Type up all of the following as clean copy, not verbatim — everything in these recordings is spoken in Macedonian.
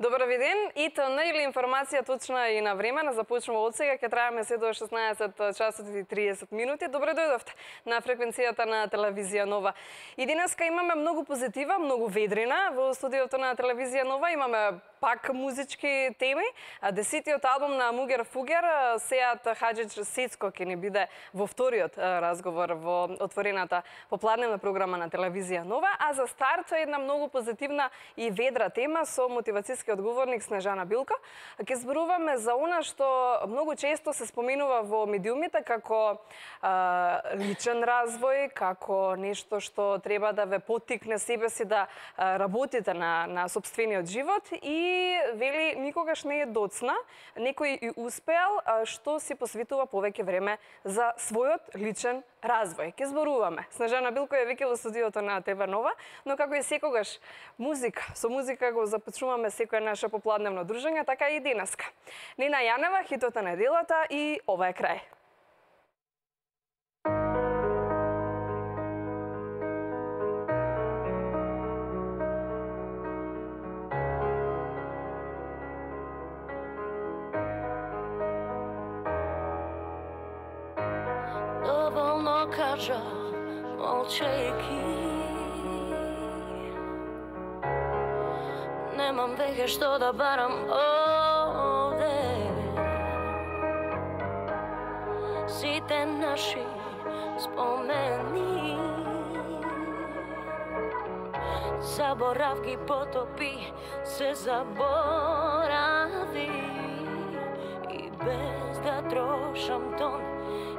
Добар ви ден, ИТН или информација точна и на време, започнува од сега, ќе траеме се до 16 часот и 30 минути. Добре дојдовте на фреквенцијата на телевизија Нова. И денеска имаме многу позитива, многу ведрина. Во студиото на телевизија Нова имаме пак музички теми. 10-тиот албум на Мугер Фугер, Сеат Хаџич Сецко ќе ни биде во вториот разговор во отворената попладневна програма на телевизија Нова, а за старт една многу позитивна и ведра тема со мотивацијски одговорник Снежана Билко. Ќе зборуваме за она што многу често се споменува во медиумите како личен развој, како нешто што треба да ве поттикне себе си да работите на сопствениот живот и вели никогаш не е доцна, некој и успеал што си посветува повеќе време за својот личен развој. Ке зборуваме. Снежана Билко е веќе во студиото на ТВ Нова, но како и секогаш музика, со музика го започнуваме секој наше попладневно дружење, така и денеска. Нина Јанева, хитот на неделата и ова е крај. Доволно кажа, молчејќи. Немам веќе што да барам овде. Сите наши спомени заборавки потопи, се заборави. И без да трошам тон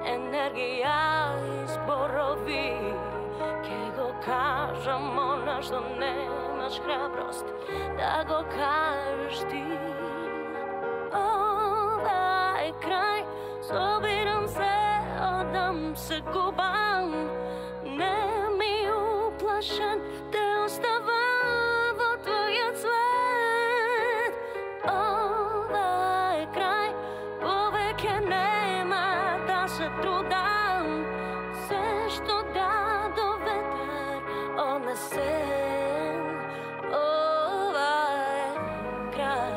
енергија и зборови, ке го кажам она што немаш храброст да го кажеш ти. Ова е крај, собирам се, одам се губам, не ми уплашен, те оставам во твојот свет. Ова е крај, повеќе нема да се трудам, се што дадо ветер однесем. Ова е крај.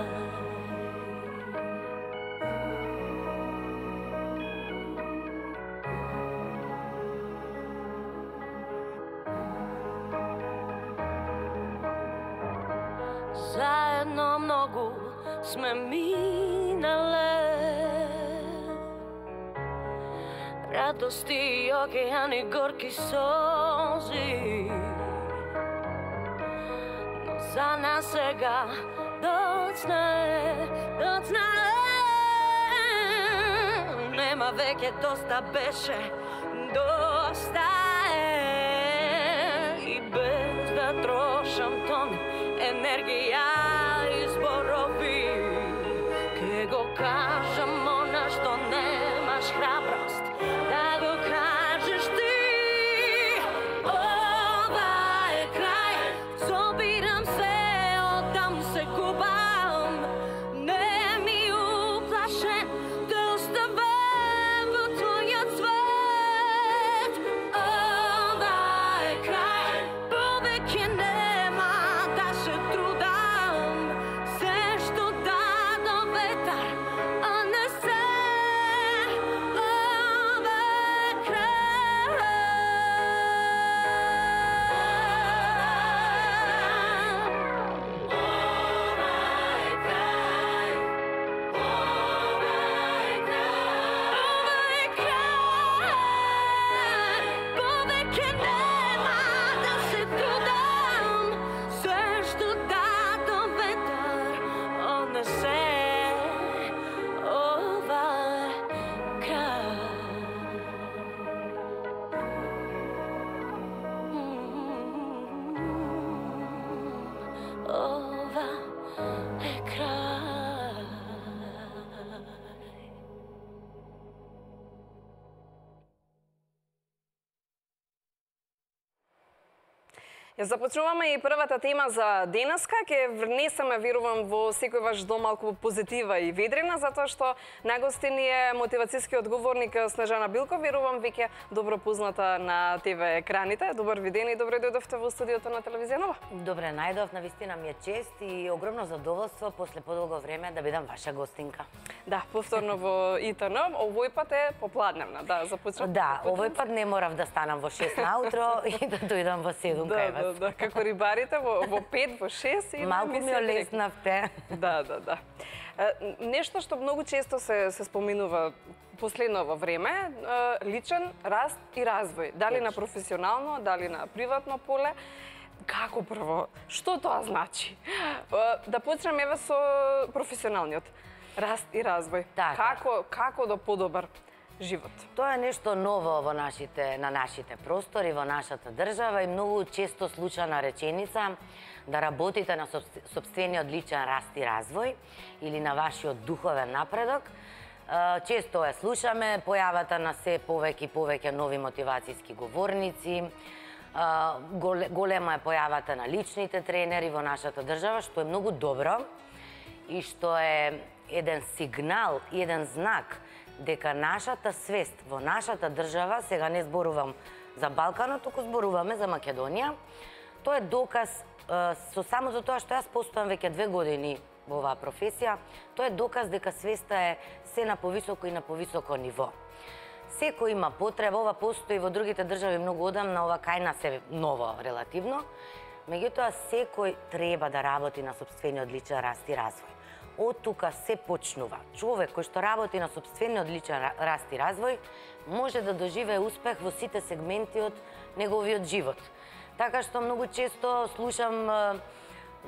Заедно многу сме минале, радости и океани, горки солзи, но за нас сега доцна е. Нема веќе доста, беше доста е. И без да трошам тон енергија и зборови, ке го кажам она што немаш храброст да го кажеш ти. Ова е крај, собирам се, одам се губам, не ми уплашен, да оставам во твојот свет. Ова е крај, повеќе нема да се трудам, се што дадо ветар однесе. Ова Ја започнуваме и првата тема за денеска. Ке внесеме, верувам, во секој ваш дом малку позитива и ведрина, затоа што на гостин е мотивацијскиот говорник Снежана Билко, верувам веќе добро позната на ТВ екраните. Добар ви ден и добре дојдовте во студиото на телевизија Нова. Добре најдов, навистина ми е чест и огромно задоволство после подолго време да бидам ваша гостинка. Да, повторно во ИТН, овој пат е попладневна, да, започнав. Да, овој пат не морав да станам во 6 наутро и да дојдам во 7 кај вас. Да, како рибарите во 5, во 6 и малку ми олеснавте. Да. Нешто што многу често се споминува последно во време, личен раст и развој. Дали на професионално, дали на приватно поле. Како прво? Што тоа значи? Да почнеме еве со професионалниот раст и развој. Така. Како да подобар живот? Тоа е нешто ново на нашите простори, во нашата држава и многу често случана реченица да работите на сопствениот личен раст и развој или на вашиот духовен напредок. Често ја слушаме, појавата на се повеќе и повеќе нови мотивацијски говорници, голема е појавата на личните тренери во нашата држава, што е многу добро и што е еден сигнал и еден знак дека нашата свест во нашата држава, сега не зборувам за Балканот, туку зборуваме за Македонија, тоа е доказ со самото тоа што јас постојам веќе 2 години во оваа професија, тоа е доказ дека свеста е се на повисоко и на повисоко ниво. Секој има потреба, ова постои во другите држави многу одамна, ова кај нас е ново релативно, меѓутоа секој треба да работи на сопствениот личен раст и развој. Од тука се почнува. Човек кој што работи на сопствениот личен раст и развој може да доживее успех во сите сегменти од неговиот живот. Така што многу често слушам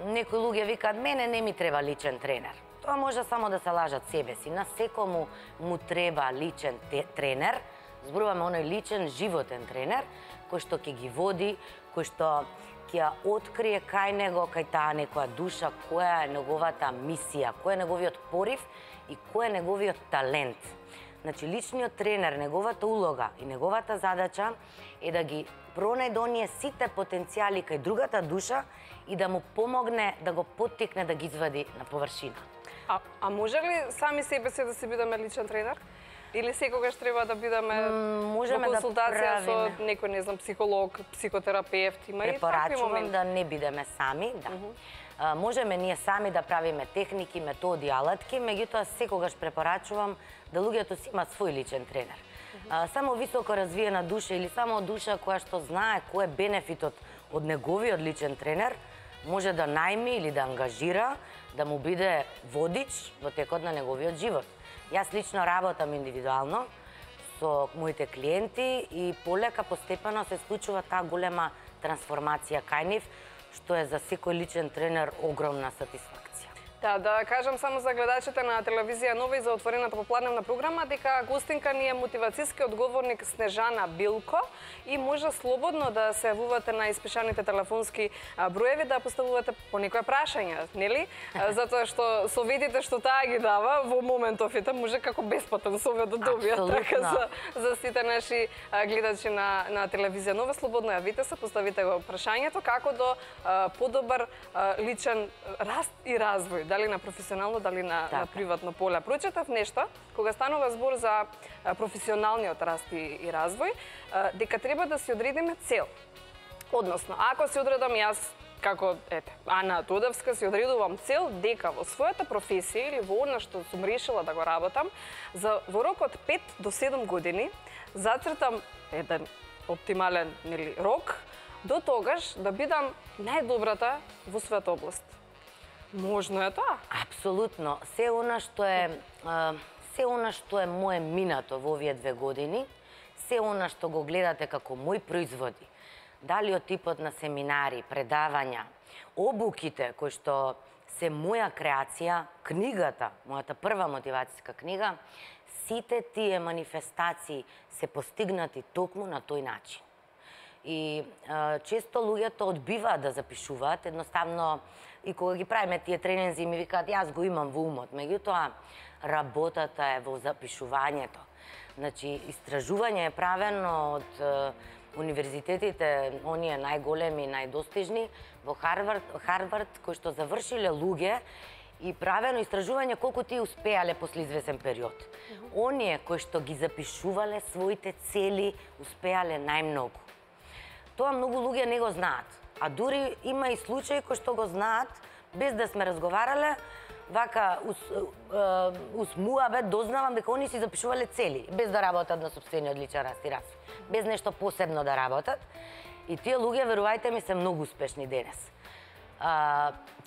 некои луѓе викаат мене не ми треба личен тренер. Тоа може само да се лажат себе си. На секому му треба личен тренер. Зборуваме оној личен животен тренер кој што ќе ги води, кој што ќе ја открие кај него, кај таа некоја душа, која е неговата мисија, кој е неговиот порив и кој е неговиот талент. Значи, личниот тренер, неговата улога и неговата задача е да ги пронајде оние сите потенцијали кај другата душа и да му помогне да го поттикне да ги извади на површина. А може ли сами себе си да си бидеме личен тренер? Или секогаш треба да бидеме во консултација со некој, не знам, психолог, психотерапевт, има и такви моменти? Препорачувам да не бидеме сами, да. Можеме ние сами да правиме техники, методи, алатки, меѓутоа секогаш препорачувам да луѓето си имаат свој личен тренер. Само високо развиена душа или само душа која што знае кој е бенефитот од неговиот личен тренер, може да најми или да ангажира, да му биде водич во текот на неговиот живот. Јас лично работам индивидуално со моите клиенти и полека постепено се случува таа голема трансформација кај нив, што е за секој личен тренер огромна сатисфакција. Да кажам само за гледачите на телевизија Нова и за отворената попладневна програма дека гостинка ни е мотивацијскиот говорник Снежана Билко и може слободно да се јавувате на испишаните телефонски броеви да поставувате по некоја прашања, нели? Затоа што советите што таа ги дава во моментовите може како бесплатен совет да добијат, така за сите наши гледачи на телевизија Нова, слободно јавите се, поставите го прашањето како до подобар личен раст и развој, дали на професионално, дали на приватно поле. Прочитав нешто, кога станува збор за професионалниот раст и развој, дека треба да си одредиме цел. Односно, ако си одредам јас, како Ана Тодевска, си одредувам цел дека во својата професија или во она што сум решила да го работам, во рок од 5 до 7 години зацртам еден оптимален рок, до тогаш да бидам најдобрата во својата област. Можно е тоа? Апсолутно. Се она што е мое минато во овие 2 години, се она што го гледате како мои производи, дали од типот на семинари, предавања, обуките кои што се моја креација, книгата, мојата прва мотивацијска книга, сите тие манифестации се постигнати токму на тој начин. И често луѓето одбиваат да запишуваат, едноставно и кога ги правиме тие тренинзи ми викаат јас го имам во умот, меѓутоа работата е во запишувањето. Значи, истражување е правено од универзитетите, оние најголеми, најдостижни, во Харвард, кои што завршиле луѓе и правено истражување колку тие успеале после извесен период. Оние кои што ги запишувале своите цели, успеале најмногу. Тоа многу луѓе не го знаат. А дури има и случаи кои што го знаат, без да сме разговарале, вака муабет дознавам дека они си запишувале цели, без да работат на сопствениот личен раст и развој, без нешто посебно да работат. И тие луѓе, верувајте ми, се многу успешни денес.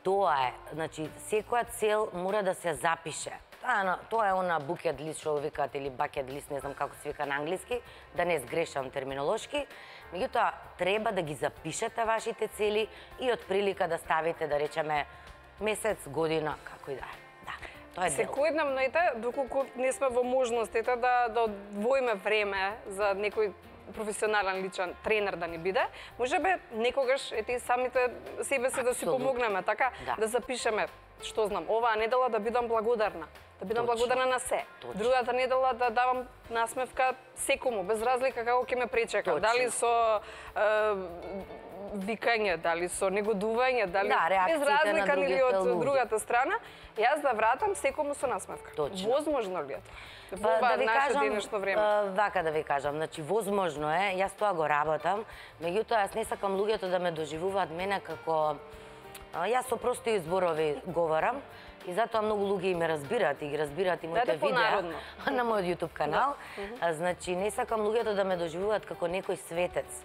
Тоа е, значи, секоја цел мора да се запише. Тоа е она bucket list што викаат, или bucket list, не знам како се вика на англиски, да не сгрешам терминолошки. Меѓутоа, треба да ги запишете вашите цели и од прилика да ставите, да речеме, месец, година, како и да е. Да, тоа е дел. Секојдневно, доколку не сме во можностите да одвоиме време за некој професионален личен тренер да ни биде, можеби некогаш самите себе си да си помогнеме, така, да запишеме, што знам, оваа недела да бидам благодарна. Да бидам благодарна на се. Другата недела да давам насмевка секому, без разлика како ќе ме пречека. Дали со викање, дали со негодување, дали без разлика или од другата страна, јас да вратам секому со насмевка. Возможно ли е тоа? Да ви кажам, вака да ви кажам, значи возможно е, јас тоа го работам, меѓутоа јас не сакам луѓето да ме доживуваат мене како јас со прости зборови говорам и затоа многу луѓе ме разбираат и ги разбираат и моите видеа на мојот YouTube канал. Значи не сакам луѓето да ме доживуваат како некој светец.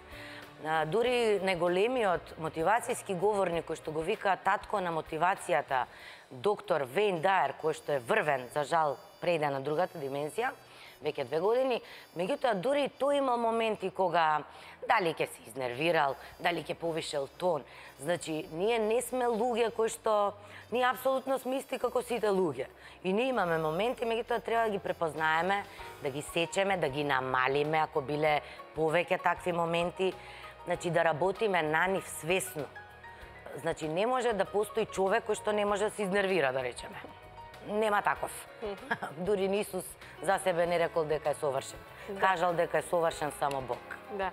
Дури најголемиот мотивацијски говорник кој што го викаат татко на мотивацијата, доктор Вейн Даер, кој што е врвен, за жал, преде на другата димензија, веќе 2 години, меѓутоа дури тој имал моменти кога дали ќе се изнервирал, дали ќе повишел тон. Значи, ние не сме луѓе кои што ние апсолутно сме исти како сите луѓе. И ние имаме моменти, меѓутоа треба да ги препознаеме, да ги сечеме, да ги намалиме ако биле повеќе такви моменти, значи да работиме на нив свесно. Значи не може да постои човек кој што не може да се изнервира, да речеме. Нема таков. Дури Исус за себе не рекол дека е совршен. Кажал дека е совршен само Бог. Да.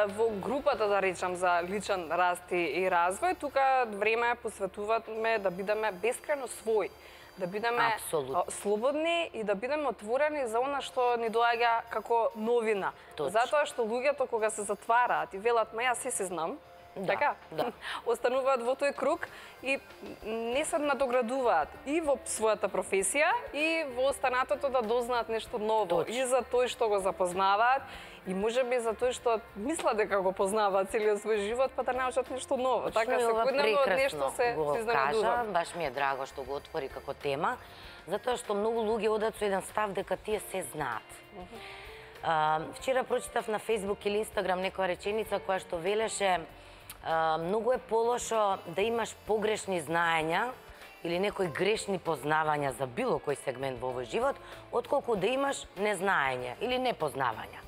Во групата, да речам, за личен раст и развој, тука време посветуваме да бидеме бескрајно своји, да бидеме слободни и да бидеме отворени за она што ни доаѓа како новина. Затоа што луѓето кога се затвараат и велат, ма јас се знам, така? Остануваат во тој круг и не се надоградуваат и во својата професија и во останатото да дознаат нешто ново. И за тој што го запознаваат и можеби за тој што мислат дека го познаваат целиот свој живот, па да научат нешто ново. Така секојдневно од нешто се изненадуваат. Баш ми е драго што го отвори како тема, затоа што многу луѓе одат со еден став дека тие се знаат. Вчера прочитав на Facebook или Instagram некоја реченица која што велеше многу е полошо да имаш погрешни знаења или некои грешни познавања за било кој сегмент во овој живот, отколку да имаш незнаење или непознавања.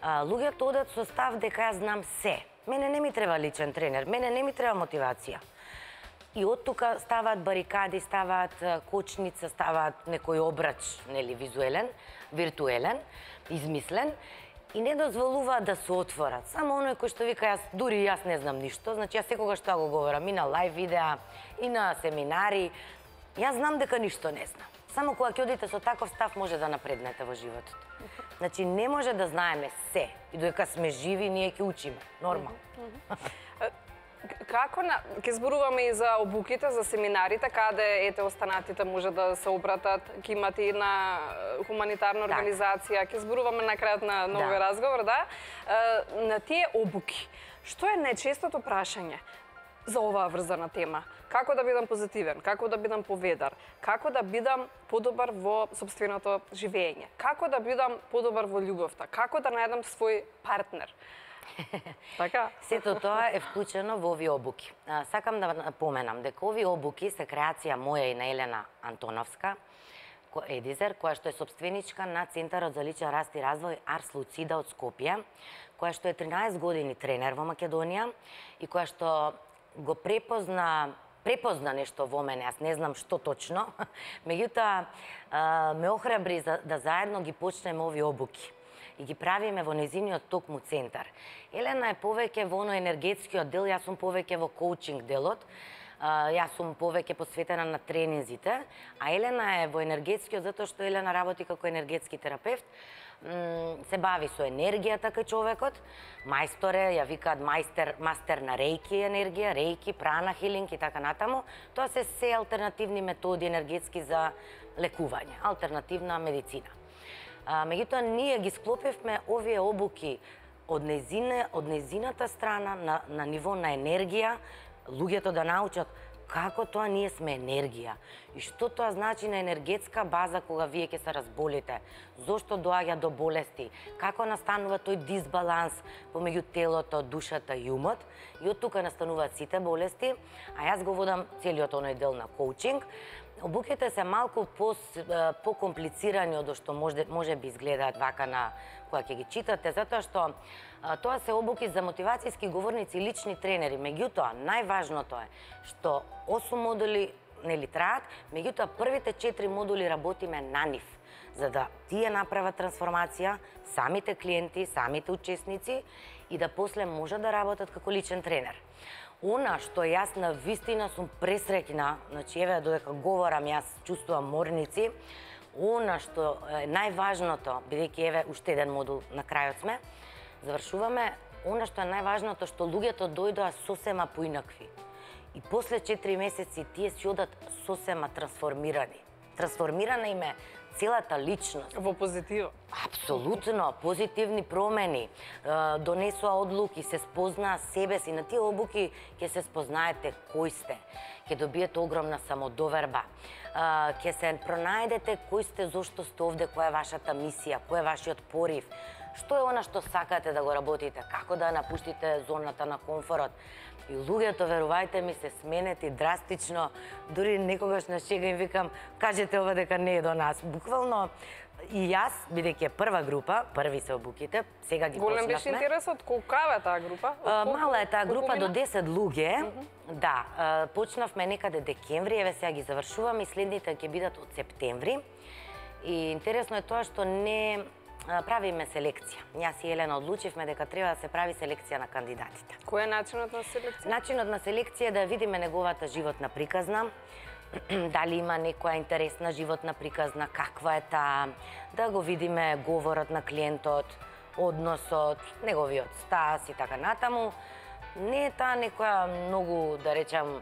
Луѓето одат со став дека јас знам се. Мене не ми треба личен тренер, мене не ми треба мотивација. И од тука ставаат барикади, ставаат кочница, ставаат некој обрач, нели, визуелен, виртуелен, измислен, и не дозволуваат да се отворат. Само оној кој што вика, дури јас не знам ништо, значи јас секогаш тоа го говорам и на лајв видеа, и на семинари, јас знам дека ништо не знам. Само кога ќе одите со таков став може да напреднете во животот. Значи не може да знаеме се и додека сме живи ние ќе учиме, нормално. Како ќе зборуваме и за обуките, за семинарите, каде останатите може да се обратат, ќе имате и на хуманитарна организација, ќе зборуваме на крајот на новиот разговор, да? На тие обуки, што е најчестото прашање за оваа врзана тема? Како да бидам позитивен, како да бидам поведар, како да бидам подобар во сопственото живење, како да бидам подобар во љубовта, како да најдам свој партнер? Така? Сето тоа е вклучено во овие обуки. Сакам да напоменам дека овие обуки се креација моја и на Елена Антоновска, Едизер, која што е собственичка на Центарот за личен раст и развој Арс Луцида од Скопје, која што е 13 години тренер во Македонија и која што го препозна нешто во мене, јас не знам што точно, меѓутоа ме охрабри да заедно ги почнеме овие обуки. и ги правиме во незиниот токму центар. Елена е повеќе во оно енергетскиот дел, јас сум повеќе во коучинг делот. Јас сум повеќе посветена на тренинзите, а Елена е во енергетскиот затоа што Елена работи како енергетски терапевт. Се бави со енергијата кај човекот, мајстор е, ја викаат мастер на рейки енергија, рейки, прана хилинг и така натаму. Тоа се алтернативни методи енергетски за лекување, алтернативна медицина. Меѓутоа, ние ги склопивме овие обуки од незината страна на ниво на енергија, луѓето да научат како тоа ние сме енергија и што тоа значи на енергетска база кога вие ќе се разболите, зошто доаѓа до болести, како настанува тој дисбаланс помеѓу телото, душата и умот, и од тука настануваат сите болести, а јас го водам целиот оној дел на коучинг. Обуките се малку покомплицирани од што може би изгледаат вака на кога ќе ги читате, затоа што тоа се обуки за мотивацијски говорници и лични тренери. Меѓутоа, најважното е што 8 модули нели траат, меѓутоа првите 4 модули работиме на нив, за да тие направат трансформација, самите клиенти, самите учесници и да после можат да работат како личен тренер. Она што јас на вистина сум пресреќна, значи еве додека говорам јас чувствувам морници, она што е најважното, бидејќи еве уште еден модул на крајот сме, завршуваме, она што е најважното што луѓето дојдоа сосема поинакви. И после 4 месеци тие си одат сосема трансформирани. Трансформирана им е целата личност. Во позитиво. Апсолутно, позитивни промени, донесоа одлуки, се спознаа себе си. На тие обуки ќе се спознаете кој сте, ќе добиете огромна самодоверба, ќе се пронајдете кој сте, зошто сте овде, која е вашата мисија, кој е вашиот порив, што е она што сакате да го работите, како да напуштите зоната на комфорот. И луѓето, верувајте ми, се сменети драстично, дури некогаш на шега им викам, кажете ова дека не е до нас. Буквално и јас, бидејќи е прва група, први се обуките, сега ги почнавме. Голем беше интересот, колкава е таа група? Мала е таа група, до 10 луѓе. Да, почнавме некаде декември, еве сега ги завршуваме и следните ќе бидат од септември. И интересно е тоа што не правиме селекција. Јас и Елена одлучивме дека треба да се прави селекција на кандидатите. Кој е начинот на селекција? Начинот на селекција е да видиме неговата животна приказна, дали има некоја интересна животна приказна, каква е таа, да го видиме говорот на клиентот, односот, неговиот стас и така натаму. Не е таа некоја многу, да речам,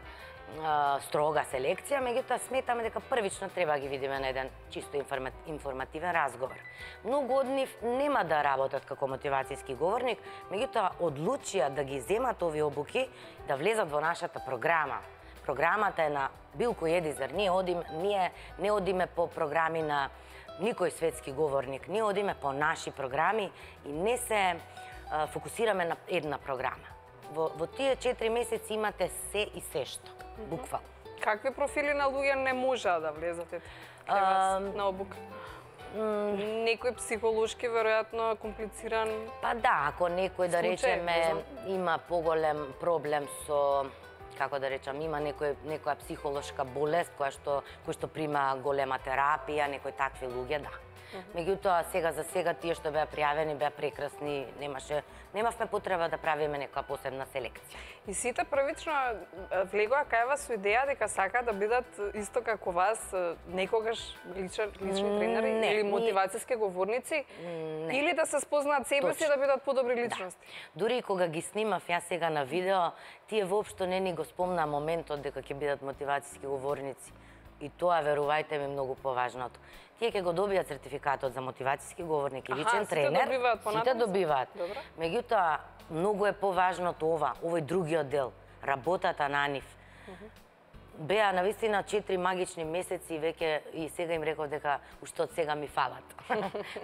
строга селекција, меѓутоа сметаме дека првично треба да ги видиме на еден чисто информативен разговор. Многу од нив нема да работат како мотивацијски говорник, меѓутоа одлучија да ги земат овие обуки, да влезат во нашата програма. Програмата е на Билко Едизер. Ние не одиме по програми на никој светски говорник, ние одиме по наши програми и не се фокусираме на една програма. Во тие 4 месеци имате се и сешто, буквално. Какви профили на луѓе не можаа да влезате кај вас на обука? Некој психолошки, веројатно, комплициран? Па да, ако некој, да речеме, има поголем проблем со, како да речам, има некоја психолошка болест кој што прима голема терапија, некои такви луѓе, да. Меѓутоа, сега за сега тие што беа пријавени беа прекрасни, немавме потреба да правиме некоја посебна селекција. И сите првично влегоа кај вас со идеја дека сакаат да бидат исто како вас, некогаш лични тренери или мотивацијски говорници, или да се спознаат себе си да бидат подобри личности. Дури и кога ги снимав јас сега на видео, тие воопшто не ни го спомнаа моментот дека ќе бидат мотивацијски говорници. И тоа, верувајте ми, многу поважното. Тие ќе го добијат сертификатот за мотивацијски говорник и личен тренер. Сите добиваат. Меѓутоа, многу е поважното овој другиот дел, работата на нив. Беа навистина 4 магични месеци веќе и сега им реков дека уште од сега ми фалат.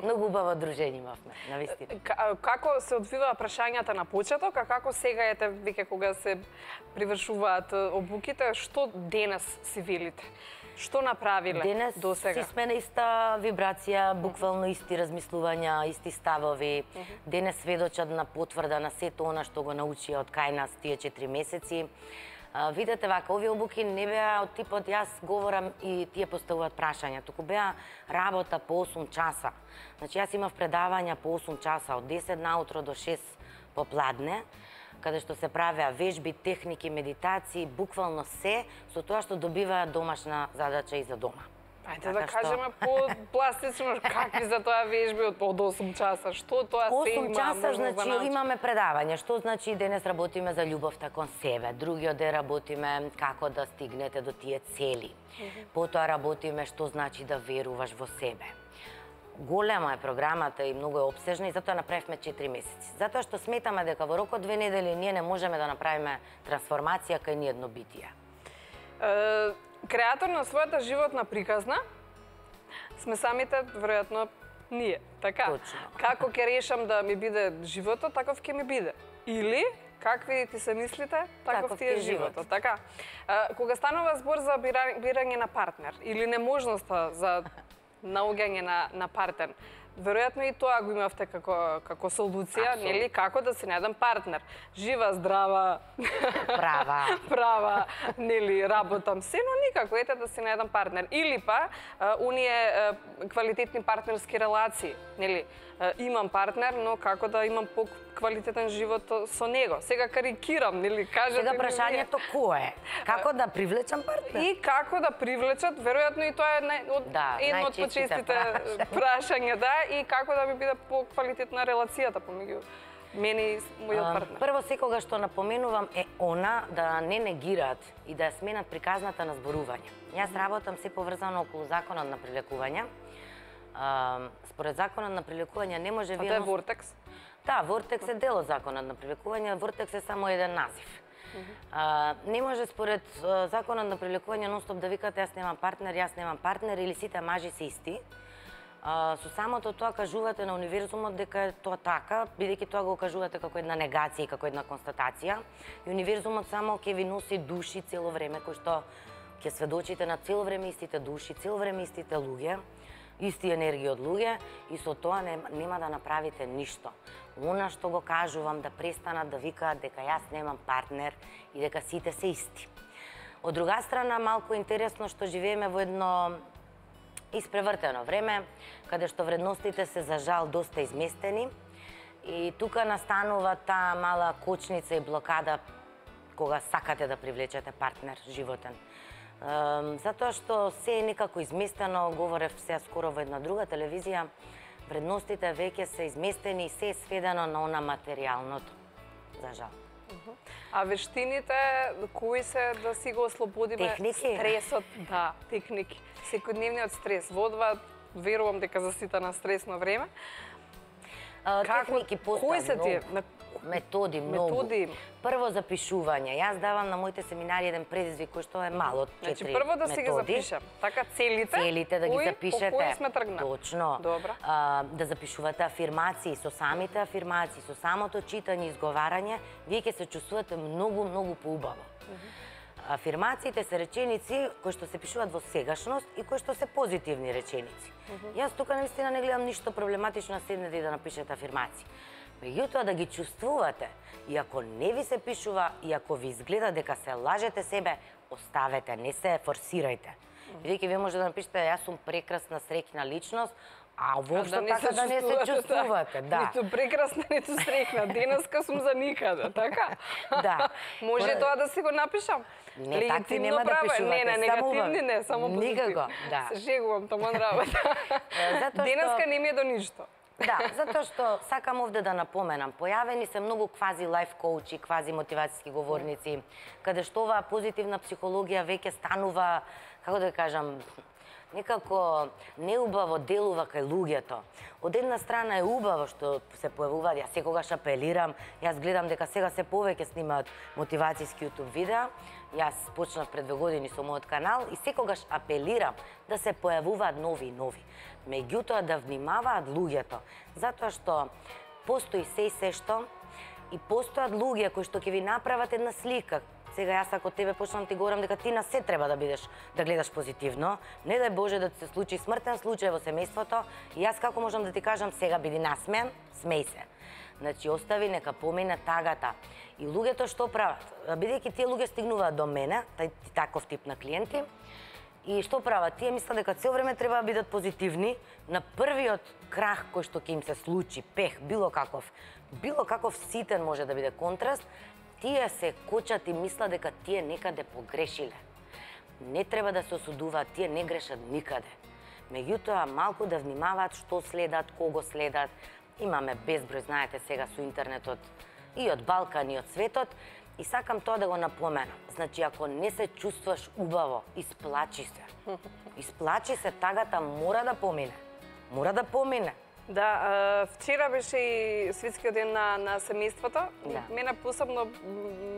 Многу убаво дружење имавме, навистина. Како се одвиваа прашањата на почеток, а како сега ете веќе кога се привршуваат обуките, што денес си велите? Што направиле до сега? Денес си сме на иста вибрација, буквално исти размислувања, исти ставови. Денес сведочат на потврда на сето она што го научија од кај нас тие 4 месеци. Видете вака, овие обуки не беа од типот јас говорам и тие поставуваат прашања, туку беа работа по 8 часа. Значи јас имав предавања по 8 часа од 10 наутро до 6 попладне, каде што се правеа вежби, техники, медитации, буквално се со тоа што добиваат домашна задача и за дома. Ајде да кажеме по-пластично какви за тоа вежби од 8 часа, што тоа се има? 8 часа, значи имаме предавање, што значи денес работиме за љубовта кон себе, другиот ден работиме како да стигнете до тие цели. Потоа работиме што значи да веруваш во себе. Голема е програмата и многу е опсежна и затоа направивме 4 месеци. Затоа што сметаме дека во рок од 2 недели ние не можеме да направиме трансформација кај ниедно битие. Креатор на својата животна приказна сме самите, веројатно, ние, така? Точно. Како ќе решам да ми биде животот, таков ќе ми биде. Или, какви ти се мислите, таков ти е животот, така? Кога станува збор за бирање на партнер или неможноста за наоѓање на партнер, веројатно и тоа го имавте како солуција, нели, како да се најдам партнер. Жива, здрава, права, нели, работам се, но никако ете да се најдам партнер. Или па оние квалитетни партнерски релации, нели, имам партнер, но како да имам поквалитетен живот со него. Сега карикирам, нели, кажете. Сега прашањето кој е? Како да привлечам партнер? И како да привлечат, веројатно и тоа е едно од почестите прашања, да, и како да ми биде поквалитетна релацијата помеѓу мене и мојот партнер. Прво секогаш што напоменувам е она да не негираат и да ја сменат приказната на зборување. Јас работам се поврзано околу законот на привлекување. Според законот на привлекување не може вие... А тоа е Вортекс? Да, Вортекс е дел од законот на привлекување, Вортекс е само еден назив. Не може според законот на привлекување нон-стоп да викате јас немам партнер или сите мажи се исти. Со самото тоа кажувате на универзумот дека е тоа така, бидејќи тоа го кажувате како една негација и како една констатација. И универзумот само ќе ви носи души цело време, кои што ќе сведочите на цело време истите души, цело време истите луѓе, исти енергија од луѓе и со тоа нема да направите ништо. Она што го кажувам да престанат да викаат дека јас немам партнер и дека сите се исти. Од друга страна, малку интересно што живееме во едно испревртено време, каде што вредностите се за жал доста изместени и тука настанува таа мала кочница и блокада кога сакате да привлечете партнер животен. Затоа што се е некако изместено, говорев сега скоро во една друга телевизија, вредностите веќе се изместени и се е сведено на она материјалното, за жал. А вештините, кои се да си го ослободиме стресот? Да, техники. Секојдневниот стрес. Водва, верувам дека за сите на стресно време. Техники постојат многу. Методи многу. Прво запишување. Јас давам на моите семинари еден предизвик кој што е мал од 4 методи. Значи прво да си ги запишам. Така целите. Целите да ги запишете. По кои сме тргнали. Точно. Добро. Да запишувате афирмации, со самите афирмации, со самото читање и изговарање, вие ќе се чувствувате многу поубаво. Афирмациите се реченици кои што се пишуваат во сегашност и кои што се позитивни реченици. Јас тука наистина не гледам ништо проблематично да седнете и да напишете афирмации. Меѓутоа да ги чувствувате, и ако не ви се пишува, и ако ви изгледа дека се лажете себе, оставете, не се форсирајте. Бидејќи вие може да напишете јас сум прекрасна, среќна личност, а воопшто така да не се чувствувате, да. Ниту прекрасна, ниту среќна, денеска сум за никаде, така? Да. Може тоа да си го напишам? Не, такви нема да пишувате, не, негативни не, само позитивни. Никако, да. Се шегувам, таман работа. Денеска не ми е до ништо. Да, затоа што сакам овде да напоменам, појавени се многу квази лайф коучи, квази мотивацијски говорници, каде што оваа позитивна психологија веќе станува, како да кажам, некако неубаво делува кај луѓето. Од една страна е убаво што се појавуваат, јас секогаш апелирам, јас гледам дека сега се повеќе снимаат мотивацијски YouTube видеа, јас почнав пред 2 години со мојот канал и секогаш апелирам да се појавуваат нови и нови. Меѓутоа да внимаваат луѓето, затоа што постои се што и постојат луѓе кои што ќе ви направат една слика. Сега јас ако тебе почнам ти говорам дека ти на се треба да бидеш, да гледаш позитивно, не дај Боже да ти се случи смртен случај во семејството, и јас како можам да ти кажам сега биди насмеен, смеј се. Значи, остави нека помине тагата. И луѓето што прават? Бидејќи тие луѓе стигнуваат до мене, таков тип на клиенти, и што прават? Тие мислат дека цело време треба да бидат позитивни. На првиот крах кој што ќе им се случи, пех, било каков ситен може да биде контраст, тие се кочат и мислат дека тие некаде погрешиле. Не треба да се осудуваат, тие не грешат никаде. Меѓутоа, малку да внимаваат што следат, кого следат. Имаме безброј, знаете сега со интернетот и од Балкан и од светот. И сакам тоа да го напоменам. Значи, ако не се чувствуваш убаво, исплачи се. Исплачи се, тагата мора да помине. Мора да помине. Да, вчера беше и светскиот ден на семејството. Да. Мене посебно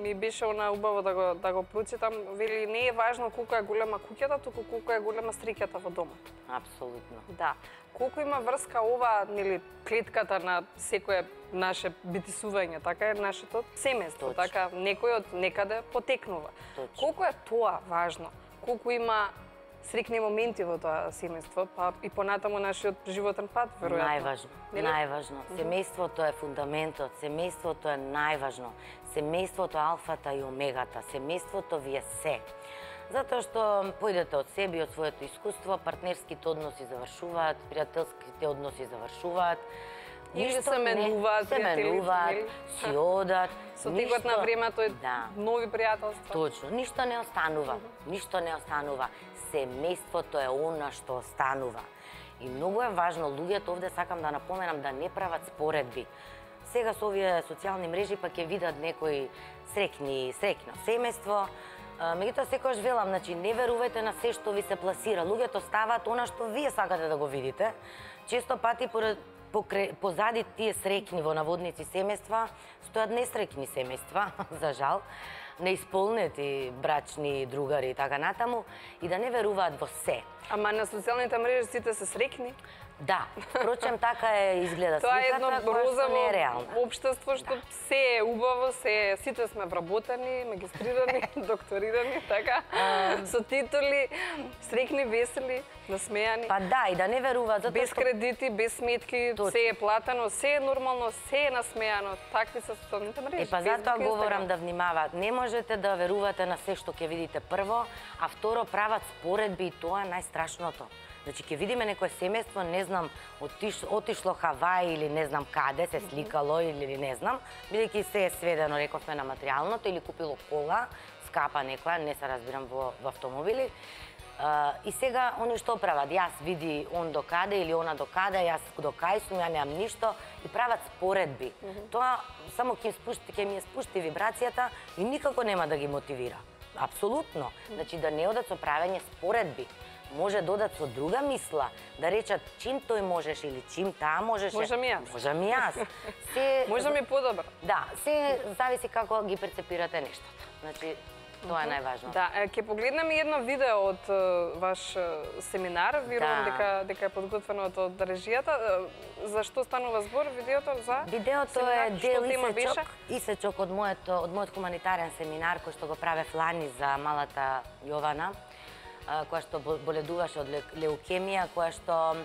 ми беше она убаво да го прочитам. Вели, не е важно колку е голема куќата, туку колку е голема среќата во домот. Апсолутно. Да. Колку има врска ова, нели, клетката на секое наше битисување, така е нашето семејство, така некој од некаде потекнува. Точно. Колку е тоа важно? Колку има срекни моменти во тоа семејство, па и понатаму нашиот животен пат, веројатно. Најважно, најважно. Семејството е фундаментот, семејството е најважно. Семејството е алфата и омегата, семејството ви е се. Затоа што појдете од себе и од своето искуство, партнерските односи завршуваат, пријателските односи завршуваат. Или се менуваат, си одат. Со текот на времето е нови пријателства. Точно, ништо не останува. Ништо не останува. Семејството е она што останува. И многу е важно, луѓето овде сакам да напоменам да не прават споредби. Сега со овие социјални мрежи па ќе видат некои среќно семејство. Меѓутоа секогаш велам, значи не верувајте на се што ви се пласира. Луѓето стават она што вие сакате да го видите. Често пати позади тие среќни во наводници семејства стојат несреќни семејства, за жал, неисполнети брачни другари и така натаму, и да не веруваат во се. Ама на социјалните мрежи сите се среќни? Да, впрочем така изгледа тоа е сликата, која што не е реална. Тоа е едно општество што се е убаво, сите сме вработени, магистрирани, докторирани, така, со титули, среќни, весели, насмејани. Па да, и да не веруваат, без кредити, без сметки, се е платено, се е нормално, се е насмејано. Такви се социјалните мрежи. Па затоа говорам да внимаваат. Не можете да верувате на се што ќе видите прво, а второ прават споредби и тоа е најстрашното. Значи, ќе видиме некое семејство, не знам, отишло Хавај или не знам каде, се сликало или не знам, бидејќи се е сведено, рековме, на материјалното, или купило кола, скапа некоја, не се разбирам во автомобили. И сега, они што прават? Јас види он до каде или она до каде, јас до кај сум, ја немам ништо, и прават споредби. Тоа само ќе ми спушти вибрацијата и никако нема да ги мотивира. Апсолутно. Значи, да не одат со правење споредби. Може да одат со друга мисла, да речат чим тој можеш или чим таа можеше. Можам и јас. Можам и јас. Можам и подобро. Да, се зависи како ги перцепирате нештото. Значи, тоа е најважно. Да, ќе погледнеме едно видео од ваш семинар, верувам дека е подготвено од режијата. За што станува збор видеото? За видеото е дел исечок од мојот хуманитарен семинар кој што го правев лани за малата Јована, која што боледуваше од леукемија, која што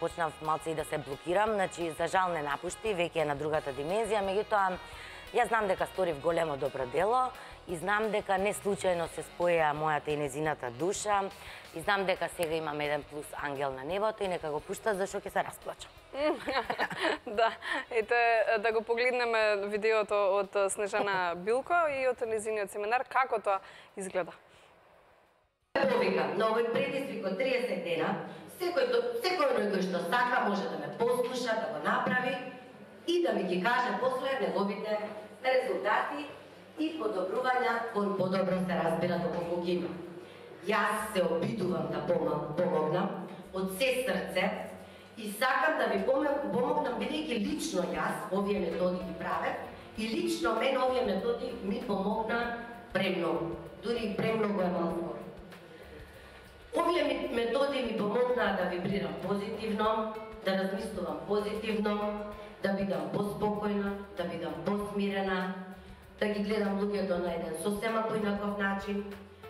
почнав малце и да се блокирам, значи за жал не напушти, веќе е на другата димензија, меѓутоа јас знам дека сторив големо добро дело и знам дека не случајно се споја мојата и незината душа и знам дека сега имам еден плюс ангел на небото и нека го пуштат зашто ќе се расплачам. Да, ете да го погледнеме видеото од Снежана Билко и од незиниот семинар, како тоа изгледа. Повикам, на овој предизвик од 30 дена, секој кој што сака може да ме послуша, да го направи и да ми ги каже после неговите резултати и подобрувања, кој подобро се разбира доколку ги има. Јас се обидувам да помогнам од се срце и сакам да ви помогнам бидејќи лично јас овие методи ги правев и лично мен овие методи ми помогна премногу, дури премногу е малку. Овие методи ми помогнаа да вибрирам позитивно, да размислувам позитивно, да бидам поспокојна, да бидам посмирена, да ги гледам луѓето на еден сосема поинаков начин,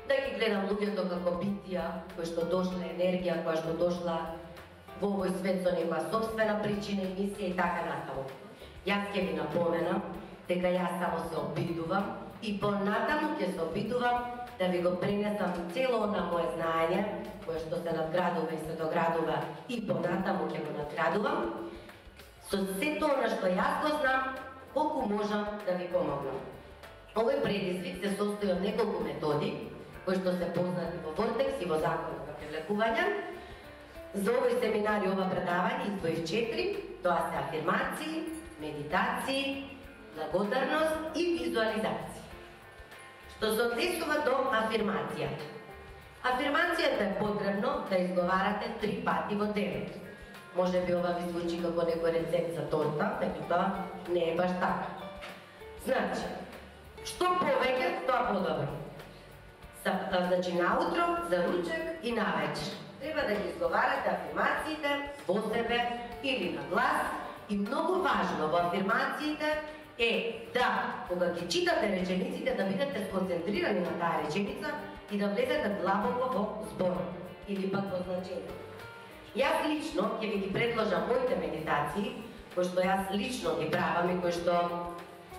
да ги гледам луѓето како битија, кои што дошла енергија, која што дошла во овој свет со некоја собствена причина и мисија и така натаму. Јас ќе ви напоменам дека јас само се обидувам и понатаму ќе се обидувам да ви го пренесам цело на моje знаење, кое што се надградува и се доградува и понатаму ќе го надградувам, со сето она што јас го знам, колку можам да ви помогнам. Овој предизвик се состои од неколку методи, кои што се познати во Вортекс и во Законот за привлекување. За овој семинар и ова предавање издвоив 4, тоа се афирмации, медитации, благодарност и визуализација. Што се однесува до афирмацијата. Афирмацијата е потребно да изговарате 3 пати во денот. Може би ова ви звучи како некој рецепт за торта, меѓутоа не е баш така. Значи, што повеќе, тоа подобро. Значи, наутро, за ручек и навечер. Треба да ги изговарате афирмациите во себе или на глас. И многу важно во афирмациите е да, кога ги читате речениците, да бидете сконцентрирани на таа реченица и да влезете длабоко во збор или пак во значение. Јас лично ќе ви ги предложам моите медитации, кои што јас лично ги правам и кои што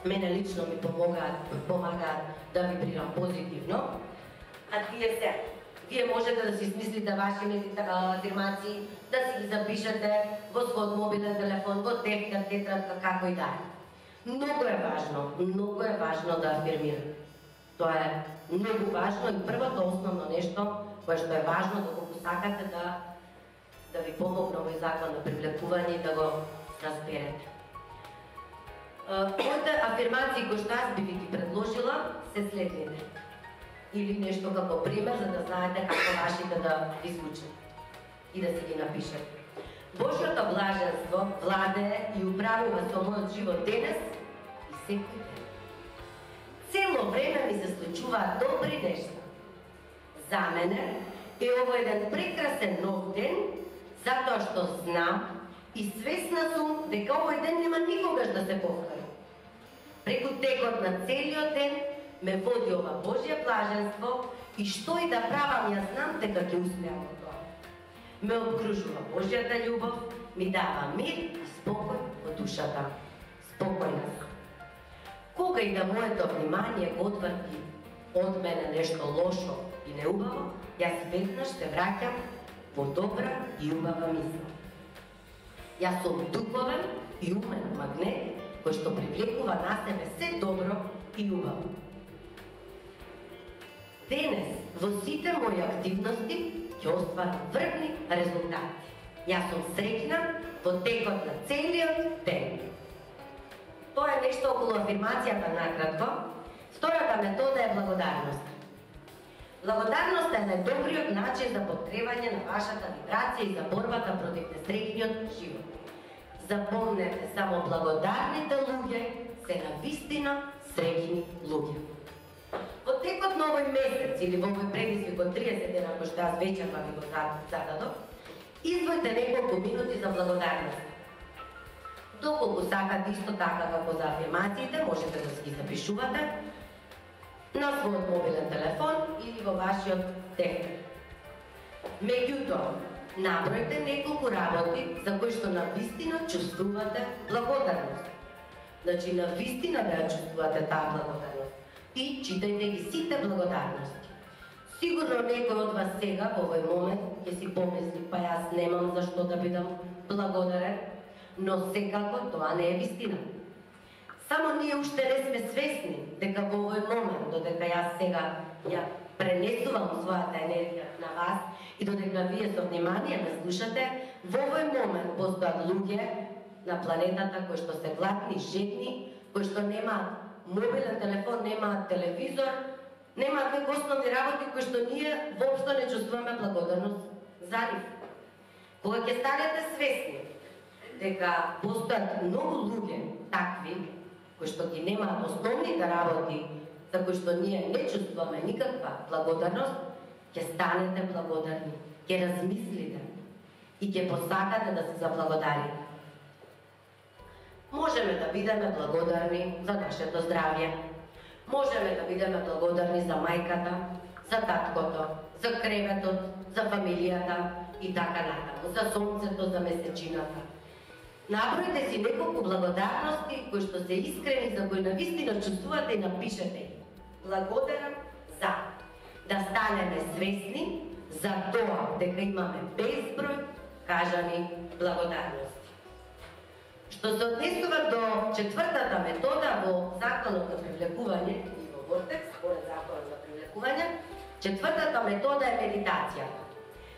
мене лично ми помагаат да вибрирам позитивно. А тие се, вие можете да си смислите ваши афирмации, да си ги запишете во својот мобилен телефон, во тефтер, тетрадка, како и да е. Многу е важно да афирмирате. Тоа е многу важно и првото основно нешто кое што е важно доколку сакате да ви помогне овој закон на привлекување и да го разберете. Моите афирмации кои што јас би ви ги предложила се следните. Или нешто како пример, за да знаете како вашите да ви звучат и да си ги напишете. Божјото блаженство владее и управува со мојот живот денес и секој ден. Цело време ми се случуваат добри нешта. За мене е ово еден прекрасен нов ден, затоа што знам и свесна сум дека овој ден нема никогаш да се повтори. Преку текот на целиот ден ме води ова Божје блаженство и што и да правам, јас знам дека ќе успеам во тоа. Ме обкружува Божјата љубов, ми дава мир и спокој во душата. Спокојна сум. Кога и да моето внимание го отврти од мене нешто лошо и неубаво, јас веднаш се враќам во добра и убава мисла. Јас сум духовен и умен магнет кој што привлекува на себе се добро и убаво. Денес во сите мои активности ќе остварам врвни резултати. Јас сум среќна во текот на целиот ден. Тоа е нешто околу афирмацијата накратко. Втората метода е благодарност. Благодарноста е најдобриот начин за подкрепање на вашата вибрација и за борбата против несреќниот живот. Запомнете, само благодарните луѓе се навистина среќни луѓе. Во текот на овој месец или во овој предизвик од 30 дена кој што јас вечерва ви го зададов, издвојте неколку минути за благодарност. Доколку сакате исто така како за афирмациите, можете да си ги запишувате на својот мобилен телефон или во вашиот тефтер. Меѓутоа, набројте неколку работи за кои што навистина чувствувате благодарност. Значи, навистина да ја чувствувате таа благодарност. И читајте ги сите благодарности. Сигурно некој од вас сега, во овој момент, ќе си помисли, па јас немам зашто да бидам благодарен, но секако тоа не е вистина. Само ние уште не сме свесни дека во овој момент, додека јас сега ја пренесувам својата енергија на вас и додека вие со внимание ме слушате, во овој момент постојат луѓе на планетата кои што се гладни, жедни, кои што немаат мобилен телефон, немаат телевизор, немаат некои основни работи кои што ние воопшто не чувствуваме благодарност за нив. Кога ќе станете свесни дека постојат многу луѓе такви кои што ги немаат основните работи за кои што ние не чувствуваме никаква благодарност, ќе станете благодарни, ќе размислите и ќе посакате да се заблагодарите. Можеме да бидеме благодарни за нашето здравје. Можеме да бидеме благодарни за мајката, за таткото, за креветот, за фамилијата и така натаму, за сонцето, за месечината. Набројте си неколку благодарности кои што се искрени, за кои навистина чувствувате и напишете ги. Благодарам за да станеме свесни за тоа дека имаме безброј кажани благодарности. Што се однесува до четвртата метода во Законот за привлекување и во Вортекс, според Законот за привлекување, четвртата метода е медитацијата.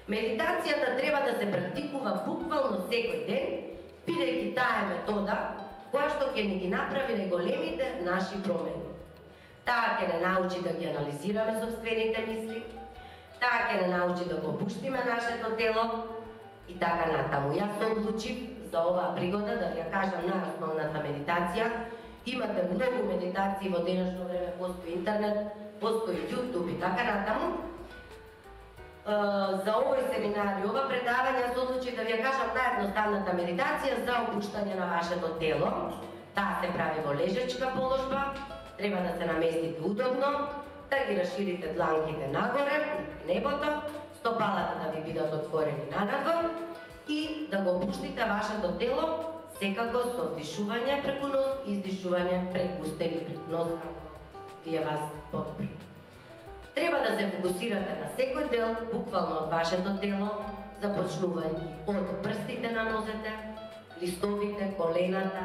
Медитацијата треба да се практикува буквално секој ден, бидејќи таа е метода која што ќе ни ги направи најголемите наши промени. Таа ќе не научи да ги анализираме собствените мисли, таа ќе не научи да го опуштиме нашето тело и така натаму. Јас се одлучив за оваа пригода да ја кажам најосновната медитација. Имате многу медитации во денешно време, постои интернет, постои YouTube и така натаму. За овој семинар и ова предавање се одлучив да ви ја кажам наједноставната медитација за опуштање на вашето тело. Таа се прави во лежечка положба, треба да се наместите удобно, да ги расширите дланките нагоре, небото, стопалата да ви бидат отворени надвор и да го опуштите вашето тело, секако со вдишување преку нос и издишување преку устени преку нос, како вие вас подобри. Треба да се фокусирате на секој дел, буквално од вашето тело, започнувајќи од прстите на нозете, листовите, колената,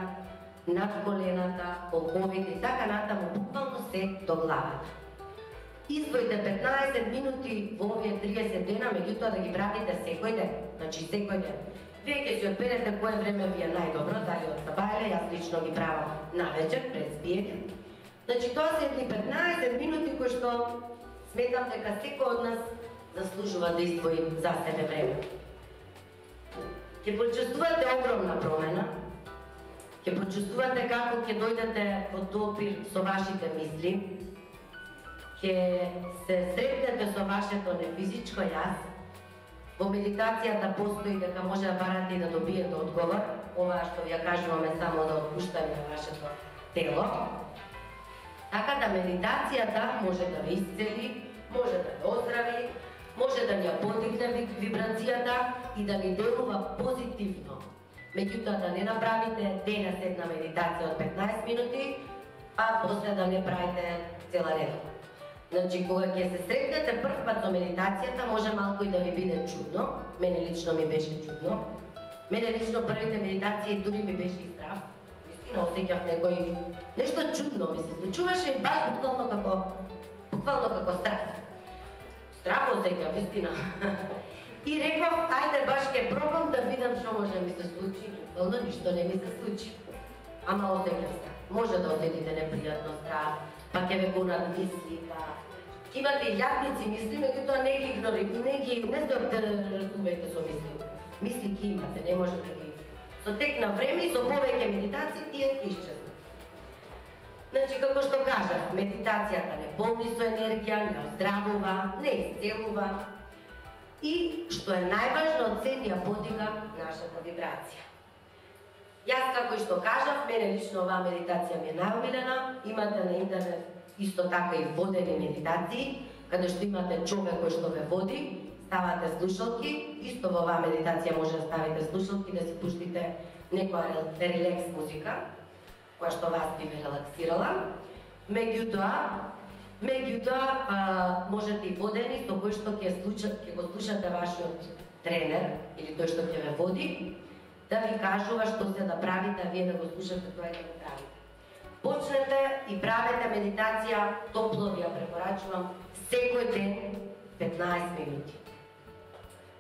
над колената, колковите и така натаму, буквално се до главата. Извојте 15 минути во овие 30 дена, меѓутоа да ги пратите секој ден, значи секој ден. Вие ќе си одберете кое време ви е најдобро, дали од сабајле, јас лично ги правам навечер пред спиење. Значи тоа се едни 15 минути кои што сметам дека секој од нас заслужува да издвои за себе време. Ќе почувствувате огромна промена, ќе почувствувате како ќе дојдете во допир со вашите мисли, ќе се сретнете со вашето нефизичко јас. Во медитацијата постои дека може да барате и да добиете одговор, ова што ви ја кажуваме само за отпуштање на вашето тело. Така да медитацијата може да ви исцели, може да ви оздрави, може да ни ја подигне вибрацијата и да ни делува позитивно. Меѓутоа да не направите денес една медитација од 15 минути, па после да не правите цела недела. Значи, кога ќе се сретнете прв пат со медитацијата, може малку и да ви биде чудно. Мене лично ми беше чудно. Мене лично првите медитации дури ми беше и страв. Вистина, осеќав некој нешто чудно ми се случуваше и баш буквално како страв. Страв осеќав, вистина. И реков, ајде баш ке пробам да видам што може ми се случи. Буквално ништо не ми се случи. Ама осеќав страв. Може да осетите непријатно страв, па ќе ве гонат мисли, па имате јадници мисли, меѓутоа не ги игнорирате, не разумејте со мисли. Мисли ги имате, не може да ги... Со тек на време и со повеќе медитации тие ќе исчезнат. Значи, како што кажав, медитацијата не полни со енергија, не оздравува, не исцелува и, што е најважно, од се ја подига нашата вибрација. Јас, како и што кажав, мене лично оваа медитација ми е најомилена. Имате на интернет исто така и водени медитации, каде што имате човек кој што ве води, ставате слушалки, исто во оваа медитација може да ставите слушалки, да си пуштите некоја релекс музика, која што вас би ве релаксирала. Меѓутоа, можете и водени, со кој што ќе го слушате вашиот тренер, или тој што ќе ве води, да ви кажува што се да правите, а вие да го слушате тоа и да го правите. Почнете и правете медитација, топло ви ја препорачувам, секој ден 15 минути.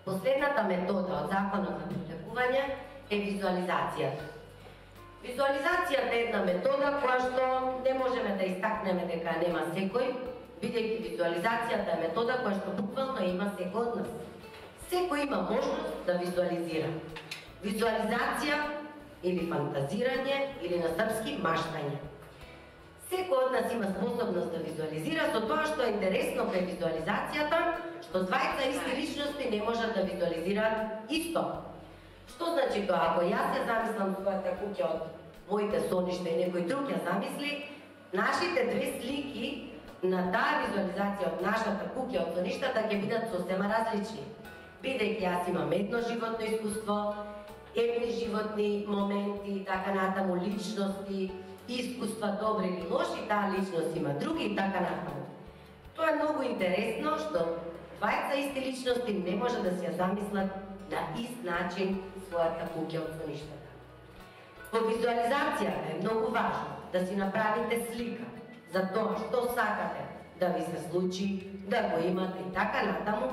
Последната метода од Законот за привлекување е визуализацијата. Визуализацијата е една метода која што не можеме да истакнеме дека нема секој, бидејќи визуализацијата е метода која што буквално има секој од нас. Секој има можност да визуализира. Визуализација или фантазирање или на српски маштање. Секој од нас има способност да визуализира, со тоа што е интересно кај визуализацијата, што двајца исти личности не можат да визуализираат исто. Што значи тоа? Ако јас ја замислам својата куќа од моите соништа и некој друг ја замисли, нашите две слики на таа визуализација од нашата куќа од соништата ќе бидат сосема различни. Бидејќи јас имам едно животно искуство, евни животни моменти и така натаму, личности, искуства добри или лоши, таа личност има други и така натаму. Тоа е многу интересно што двајца исти личности не може да си ја замислат на ист начин својата куќа од соништата. Во визуализацијата е многу важно да си направите слика за тоа што сакате да ви се случи, да го имате и така натаму,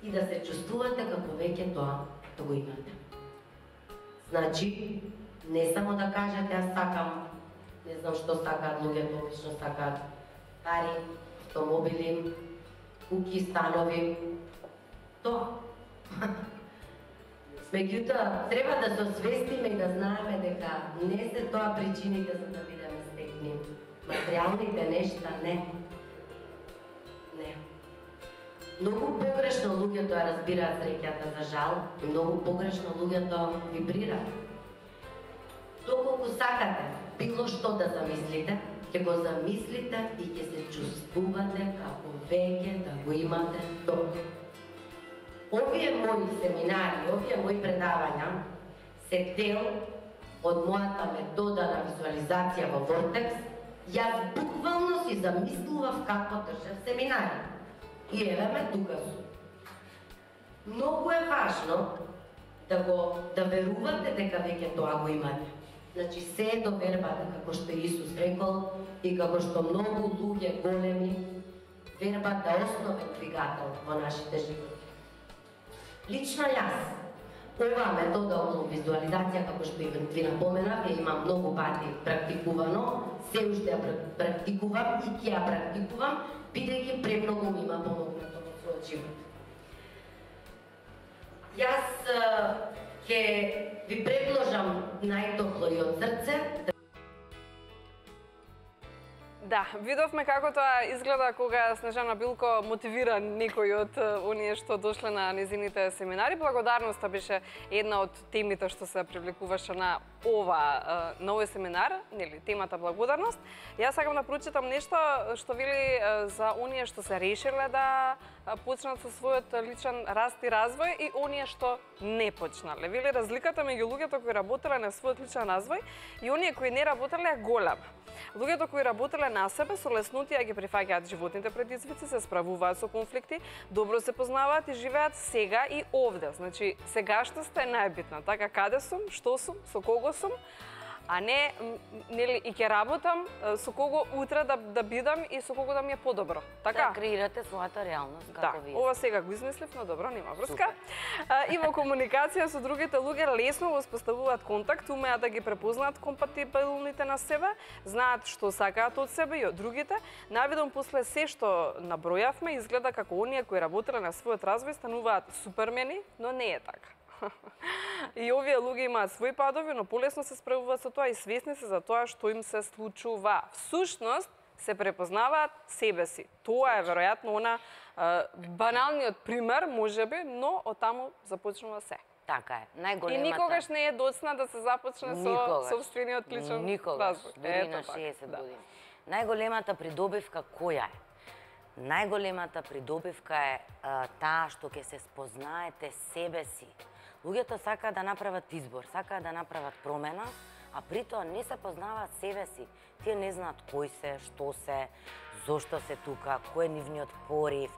и да се чувствувате како веќе тоа да го имате. Значи, не само да кажете аз сакам, не знам што сакаат луѓето, обично сакаат пари, автомобили, куки, станови, тоа. Меѓутоа, треба да се освестиме и да знаеме дека не се тоа причините за да бидеме стекни. Материјалните нешта не. Не. Многу погрешно луѓето ја разбираат среќата, за жал, и многу погрешно луѓето вибрираат. Доколку сакате било што да замислите, ќе го замислите и ќе се чувствувате како веќе да го имате тоа. Овие мои семинари, овие мои предавања се дел од мојата метода на визуализација во Вортекс. Јас буквално си замислував како држав семинари. И еве ме тука сум. Многу е важно да верувате дека веќе тоа го имате. Значи се е до вербата, како што Исус рекол и како што многу луѓе големи, вербата е основен двигател во нашите животи. Лично јас, оваа метода од визуализација, како што ви напоменав, ја имам многу пати практикувано, се уште ја практикувам и ќе ја практикувам, бидејќи премногу ми има помогнато во својот живот. Јас ќе ви предложам најтопло и од срце. Да, видовме како тоа изгледа кога Снежана Билко мотивира некој од оние што дошле на незините семинари. Благодарноста беше една од темите што се привлекуваше на овој семинар, нели, темата благодарност. Јас сакам да прочитам нешто што вели за оние што се решиле да почнат со својот личен раст и развој и оние што не почнале. Вели разликата меѓу луѓето кои работеле на својот личен развој и оние кои не работеле е голема. Луѓето кои работеле на себе со леснотија ги прифаќаат животните предизвици, се справуваат со конфликти, добро се познаваат и живеат сега и овде. Значи, сегашноста е најбитна. Така, каде сум, што сум, со кого сум, а не, нели, и ќе работам со кого утре да бидам и со кого да ми е подобро. Така? Да креирате својата реалност, како вие. Ова сега го измислив, но добро, нема врска. И во комуникација со другите луѓе лесно воспоставуваат контакт, умеат да ги препознаат компатибилните на себе, знаат што сакаат од себе и од другите. Навидом после се што набројавме, изгледа како оние кои работеле на својот развој стануваат супермени, но не е така. И овие луѓе имаат своји падови, но полесно се справуваат со тоа и свесни се за тоа што им се случува. Всушност, се препознаваат себе си. Тоа е веројатно она баналниот пример, можеби, но оттаму започнува се. Така е. Најголемата... И никогаш не е доцна да се започне со собствениот личен развој. Никогаш, дури на 60 години. Најголемата придобивка која е? Најголемата придобивка е таа што ќе се спознаете себе си. Луѓето сакаат да направат избор, сакаат да направат промена, а при тоа не се познаваат себе си. Тие не знаат кој се, што се, зошто се тука, кој е нивниот порив,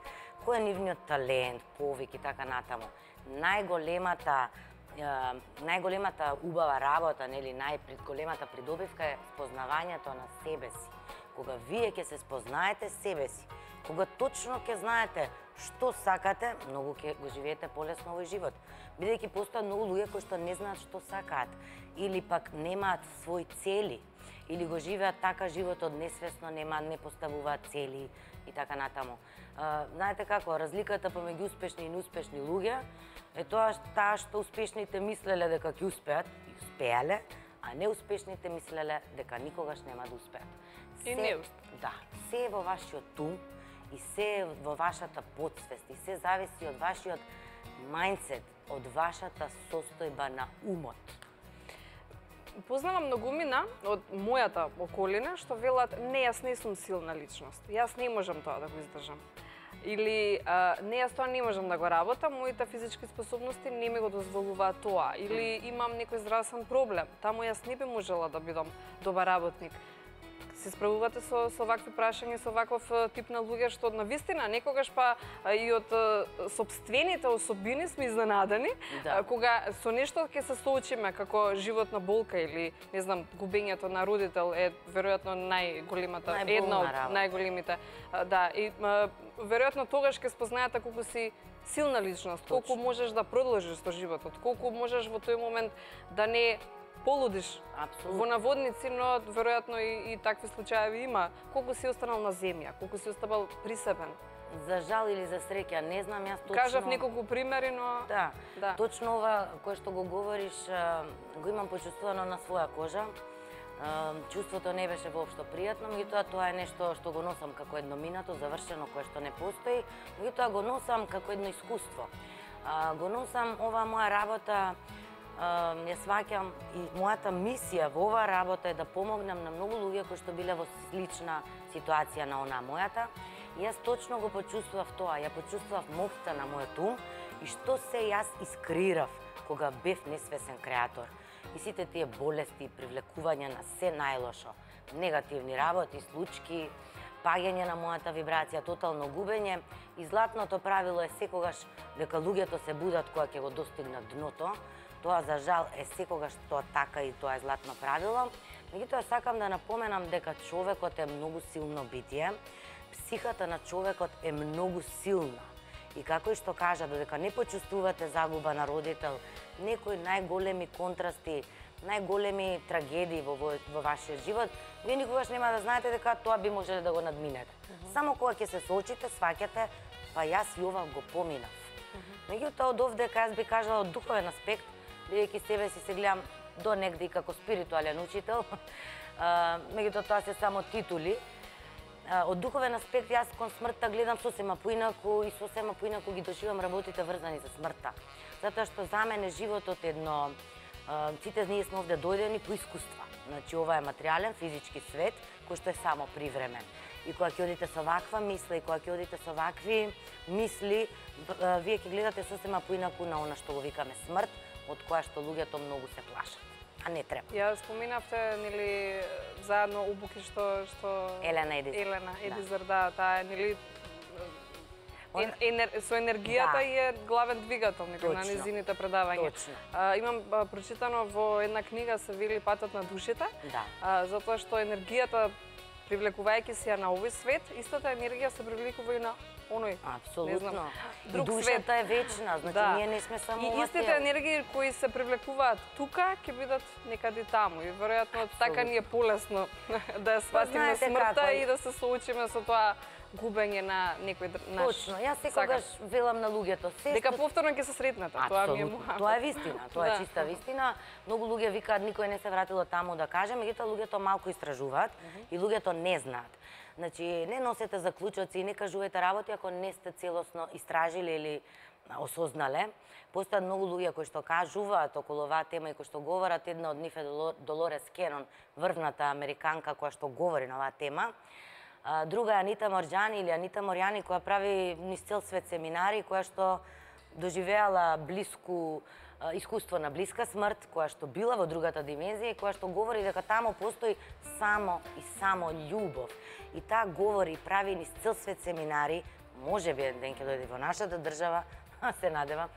кој е нивниот талент, повик и така натаму. Најголемата убава работа, нели, најголемата придобивка е спознавањето на себе си. Кога вие ќе се спознаете себе си, кога точно ќе знаете што сакате, многу ќе го живеете полесно овој живот. Бидејќи постојат многу луѓе кои што не знаат што сакаат, или пак немаат свои цели, или го живеат така животот несвесно, не поставуваат цели и така натаму. Знаете како, разликата помеѓу успешни и неуспешни луѓе е тоа што успешните мислеле дека ќе успеат, и успеале, а неуспешните мислеле дека никогаш нема да успеат. И не успеат. Да, се е во вашиот ум и се е во вашата подсвест и се зависи од вашиот мајндсет, од вашата состојба на умот. Познавам многумина од мојата околина што велат не, јас не сум силна личност. Јас не можам тоа да го издржам. Или не, јас тоа не можам да го работам, моите физички способности не ми го дозволуваат тоа. Или имам некој здравствен проблем, таму јас не би можела да бидам добар работник. Се справувате со вакви прашања, со ваков тип на луѓе, што на вистина некогаш па и од сопствените особини сме изненадени, кога со нешто ќе се соочиме како животна болка или, не знам, губењето на родител е веројатно најголемата, една од најголемите. Да, и веројатно тогаш ќе спознаете колку си силна личност, колку можеш да продолжиш со животот, колку можеш во тој момент да не полудиш во наводници, но веројатно и такви случаи има. Колку си останал на земја, колку си оставал присебен. За жал или за среќа, не знам јас точно. Кажав неколку примери, но да. Точно ова кое што го говориш, го имам почувствувано на своја кожа. Чувството не беше воопшто пријатно, меѓутоа тоа е нешто што го носам како едно минато, завршено, кое што не постои, меѓутоа го носам како едно искуство. Го носам ова моја работа. Ја сваќам и мојата мисија во оваа работа е да помогнам на многу луѓе кои што биле во слична ситуација на онаа мојата. И јас точно го почувствував тоа, ја почувствував моќта на мојот ум и што се јас искреирав кога бев несвесен креатор. И сите тие болести, привлекување на се најлошо, негативни работи, случки, паѓање на мојата вибрација, тотално губење. И златното правило е секогаш дека луѓето се будат кога ќе го достигнат дното. Тоа за жал е секогаш тоа така и тоа е златно правило. Меѓутоа сакам да напоменам дека човекот е многу силно битие. Психата на човекот е многу силна. И како и што кажа, додека не почувствувате загуба на родител, некои најголеми контрасти, најголеми трагедии во вашиот живот, вие никогаш нема да знаете дека тоа би можеле да го надминете. Само кога ќе се соочите, сваќате, па јас и ова го поминав. Меѓутоа од овдека јас би кажала од духовен аспект, бидејќи себе си се гледам до негде и како спиритуален учител, меѓутоа тоа се само титули. Од духовен аспект јас кон смртта гледам сосема поинаку и сосема поинаку ги доживам работите врзани за смртта. Затоа што за мене животот е едно, сите ние сме овде дојдени по искуства. Значи ова е материјален, физички свет, кој што е само привремен. И кога ќе одите со ваква мисла и кога ќе одите со вакви мисли, вие ќе гледате сосема поинаку на она што го викаме смрт, од која што луѓето многу се плашат, а не треба. Ја споминавте, нели, заедно обуки што Елена Едизар. Елена Едизар, да, таа нели со енергијата и е главен двигател на незините предавања. Имам прочитано во една книга се вели Патот на душите, затоа што енергијата привлекувајќи се ја на овој свет, истата енергија се привлекува и на оној. Апсолутно. Друг душата свет е вечна, значи ние не сме само и истите енергии кои се привлекуваат тука ќе бидат некаде таму и веројатно така ни е полесно да ја сватиме смртта и да се соочиме со тоа губење на некој наш. Точно, јас секогаш велам на луѓето, дека повторно ќе се сретнете, тоа ми е моја. Тоа е вистина, тоа е чиста вистина. Многу луѓе викаат никој не се вратило таму да каже, меѓутоа луѓето малку истражуваат и луѓето не знаат. Значи, не носете заклучоци и не кажувате работи ако не сте целосно истражили или осознале. Постојат многу луѓе кои што кажуваат околу оваа тема и кои што говорат, една од нив е Долорес Кенон, врвната американка која што говори на оваа тема. Друга е Анита Морџани или Анита Морјани, која прави низ цел свет семинари, која што доживеала блиску искуство на блиска смрт, која што била во другата димензија и која што говори дека таму постои само и само љубов. И таа говори, прави низ цел свет семинари, можеби еден ден ќе дојде во нашата држава, се надевам.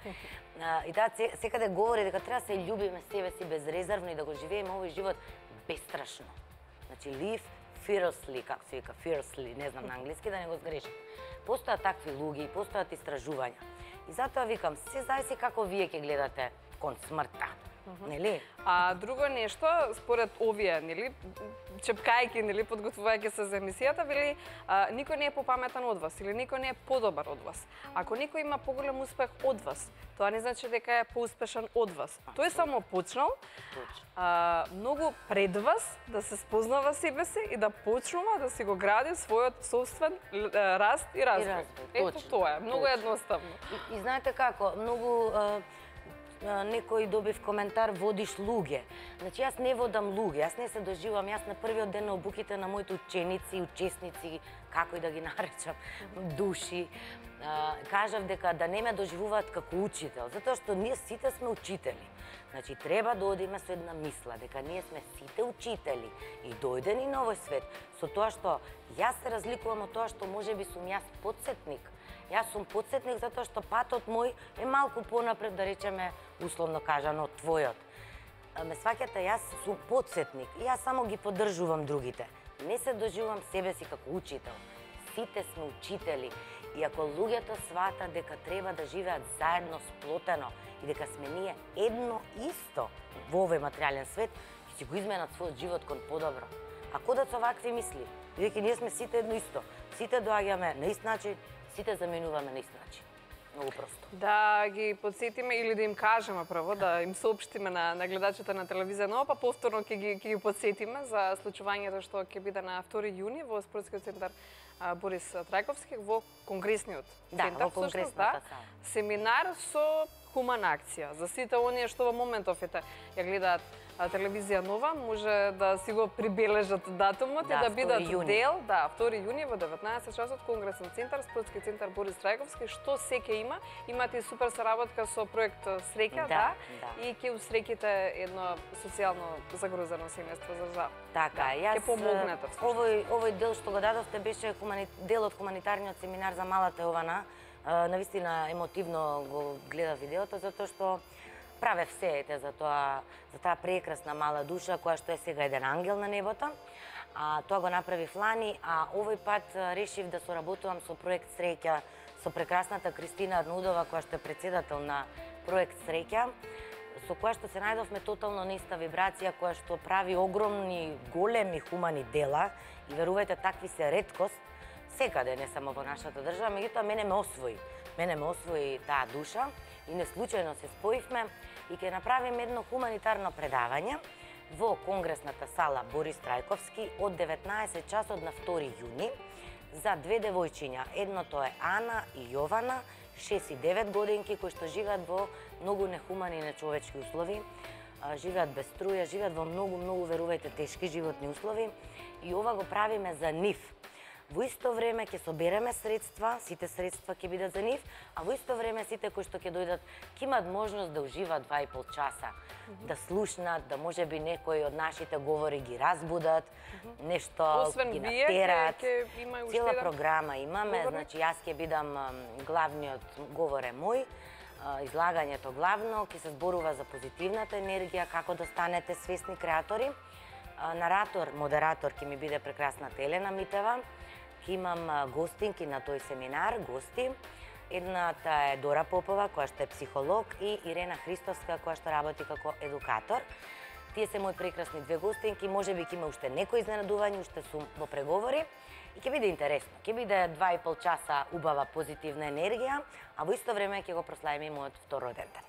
И таа секаде говори дека треба се љубиме себе си безрезервно и да го живееме овој живот бестрашно. Значи, live fearlessly, како се вика, fearlessly, не знам на англиски, да не го сгрешам. Постојат такви луѓе и постојат истражувања. И затоа викам, се зависи како вие ќе гледате кон смртта. Нели? А друго нешто, според овие, нели, чепкајки, нели, подготвувајќи се за емисијата, вели, никој не е попаметен од вас или никој не е подобар од вас. Ако никој има поголем успех од вас, тоа не значи дека е поуспешен од вас. Тој само почнал многу пред вас да се спознава себе си и да почнува да си го гради својот собствен раст и развој. Ето тоа е, многу едноставно. И знаете како, многу некој добив коментар, водиш луѓе. Значи, јас не водам луѓе, јас не се доживам, јас на првиот ден на обуките на моите ученици, учесници, како и да ги наречам, души, кажав дека да не ме доживуваат како учител, затоа што ние сите сме учители. Значи, треба да одиме со една мисла, дека ние сме сите учители и дојдени на овој свет, со тоа што јас се разликувам од тоа што можеби сум јас подсетник. Јас сум подсетник затоа што патот мој е малку понапред, да речеме, условно кажано, од твојот. Ме сваќате, јас сум подсетник и јас само ги поддржувам другите. Не се доживувам себе си како учител. Сите сме учители. И ако луѓето сватат дека треба да живеат заедно сплотено и дека сме ние едно исто во овој материјален свет, ќе си го изменат својот живот кон подобро. А кодат со вакви мисли, бидејќи ние сме сите едно исто, сите доаѓаме на ист начин, сите заменуваме на ист начин. Многу просто. Да ги подсетиме или да им кажеме прво, да им соопштиме на гледачите на телевизија Нова, па повторно ќе ги подсетиме за случувањето што ќе биде на 2 јуни во спортскиот центар Борис Трајковски во конгресниот центар, во конгресната сала. Семинар со хумана акција. За сите оние што во моментов ја гледаат телевизија Нова, може да си го прибележат датумот и да бидат дел, 2 јуни во 19 часот конгресен центар, спортски центар Борис Трајковски, што се ќе има. Имате и супер соработка со проект Среќа, и ќе усреќите едно социјално загрозено семејство за жал. Така, јас помогнете. Овој дел што го дадовте беше дел од хуманитарниот семинар за малата Јована. Навистина емотивно го гледав видеото, затоа што правев се за таа прекрасна мала душа која што е сега еден ангел на небото. Тоа го направив лани, а овој пат решив да соработувам со проект Среќа, со прекрасната Кристина Арнудова, која што е председател на проект Среќа, со која што се најдовме тотално на иста вибрација, која што прави огромни, големи хумани дела и верувајте, такви се реткост секаде, не само во нашата држава, меѓутоа мене ме освои таа душа и не случајно се споивме и ќе направиме едно хуманитарно предавање во конгресната сала Борис Трајковски од 19 часот на 2 јуни за две девојчиња. Едното е Ана и Јована, 6 и 9 годинки, кои што живеат во многу нехумани и нечовечки услови, живеат без струја, живеат во многу, верувајте, тешки животни услови и ова го правиме за нив. Во исто време ќе собереме средства, сите средства ќе бидат за нив, а во исто време сите кои што ќе дојдат ќе имат можност да уживаат 2,5 часа, да слушнат, да можеби некои од нашите говори ги разбудат, нешто ги натерат. Цела програма имаме, значи јас ќе бидам главниот говор е мој, излагањето главно ќе се зборува за позитивната енергија, како да станете свесни креатори. Наратор, модератор ќе ми биде прекрасната Елена Митева. Ќе имам гостинки на тој семинар, гости. Едната е Дора Попова, која што е психолог, и Ирена Христовска, која што работи како едукатор. Тие се мои прекрасни две гостинки, можеби ќе има уште некои изненадувања, уште сум во преговори. И ќе биде интересно. Ќе биде 2,5 часа убава позитивна енергија, а во исто време ќе го прославиме и мојот втор роден ден.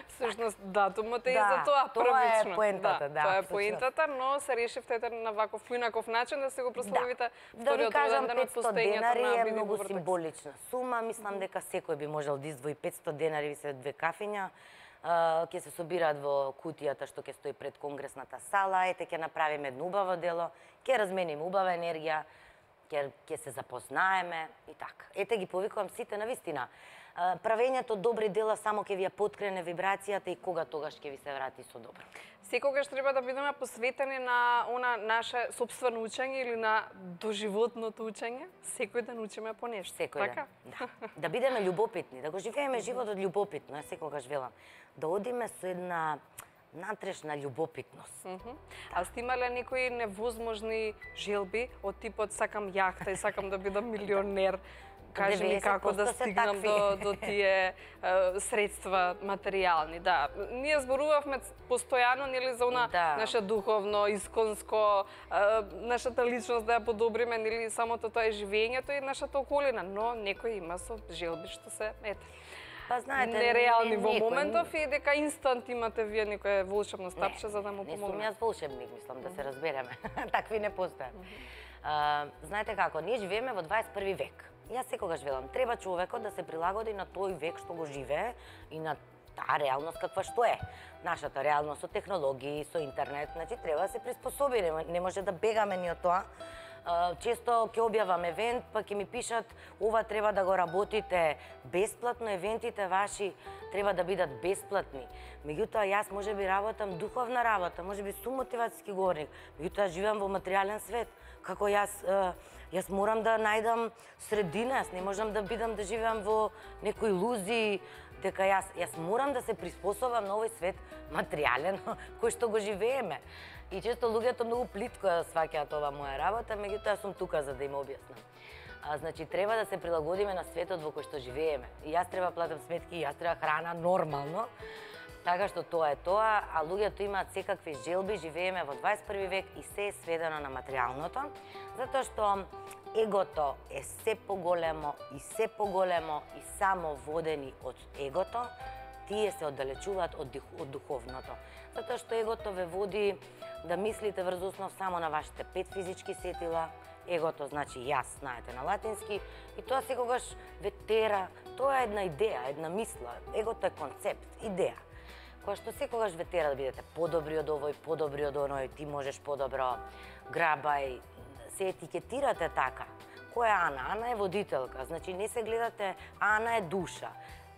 Всушност, датумот е за тоа првично. Тоа е поентата, Тоа е поентата, но се решивте на ваков поинаков начин да се го прославите вториот роден ден од постоењето на денари е Биди многу Vortex. символична сума. Мислам дека секој би можел да издвои 500 денари се две кафиња. Ќе се собираат во кутијата што ќе стои пред конгресната сала. Ете, ќе направиме едно убаво дело, ќе размениме убава енергија, ќе се запознаеме и така. Ете, ги повикувам сите на вистина. Правењето добри дела само ќе ви ја поткрене вибрацијата и кога тогаш ќе ви се врати со добро. Секогаш треба да бидеме посветени на она наше сопствено учење или на доживотното учење. Секој ден учиме по нешто. Секој така? ден, да. Да бидеме љубопитни, да го живееме животот љубопитно, ја секогаш велам. Да одиме со една натрешна љубопитност. А сте имале некои невозможни желби од типот сакам јахта и сакам да бидам милионер? Кажи ми како да стигнам до тие средства материјални. Да, ние зборувавме постојано нели за она наше духовно, исконско, нашата личност да ја подобриме, нели самото тоа е живењето и нашата околина, но некој има со желби што се Па знаете, нереални во моментов и дека инстант имате вие некое волшебно стапче за да му помогнете. помогнете. Не сум јас волшебник, мислам да се разбереме. Такви не постојат. Знаете како, ние живееме во 21 век. Јас секогаш велам, треба човекот да се прилагоди на тој век што го живее и на таа реалност каква што е. Нашата реалност со технологии, со интернет, значи треба да се приспособи, не може да бегаме ни од тоа. Често ќе објавам евент, па ќе ми пишат ова треба да го работите бесплатно, евентите ваши треба да бидат бесплатни. Меѓутоа јас можеби работам духовна работа, можеби сум мотивацијски говорник, меѓутоа живеам во материјален свет. Како јас морам да најдам средина, јас не можам да бидам да живеам во некои илузии, дека јас морам да се приспособам на овој свет материјален кој што го живееме. И често луѓето многу плитко ја сваќаат ова моја работа, меѓутоа сум тука за да им објаснам. Значи треба да се прилагодиме на светот во кој што живееме. И јас треба платам сметки, јас треба храна нормално. Така што тоа е тоа, а луѓето имаат секакви желби, живееме во 21 век и се е сведено на материјалното, затоа што егото е се поголемо и само водени од егото, тие се оддалечуваат од духовното. Затоа што егото ве води да мислите врз основ само на вашите 5 физички сетила, егото значи јас, знаете на латински, и тоа секогаш ве тера, тоа е една идеја, една мисла, егото е концепт, идеја, која што секогаш ве тера да бидете подобри од овој, подобри од оној, ти можеш подобро, грабај, се етикетирате така. Која е Ана? Ана е водителка, значи не се гледате, Ана е душа.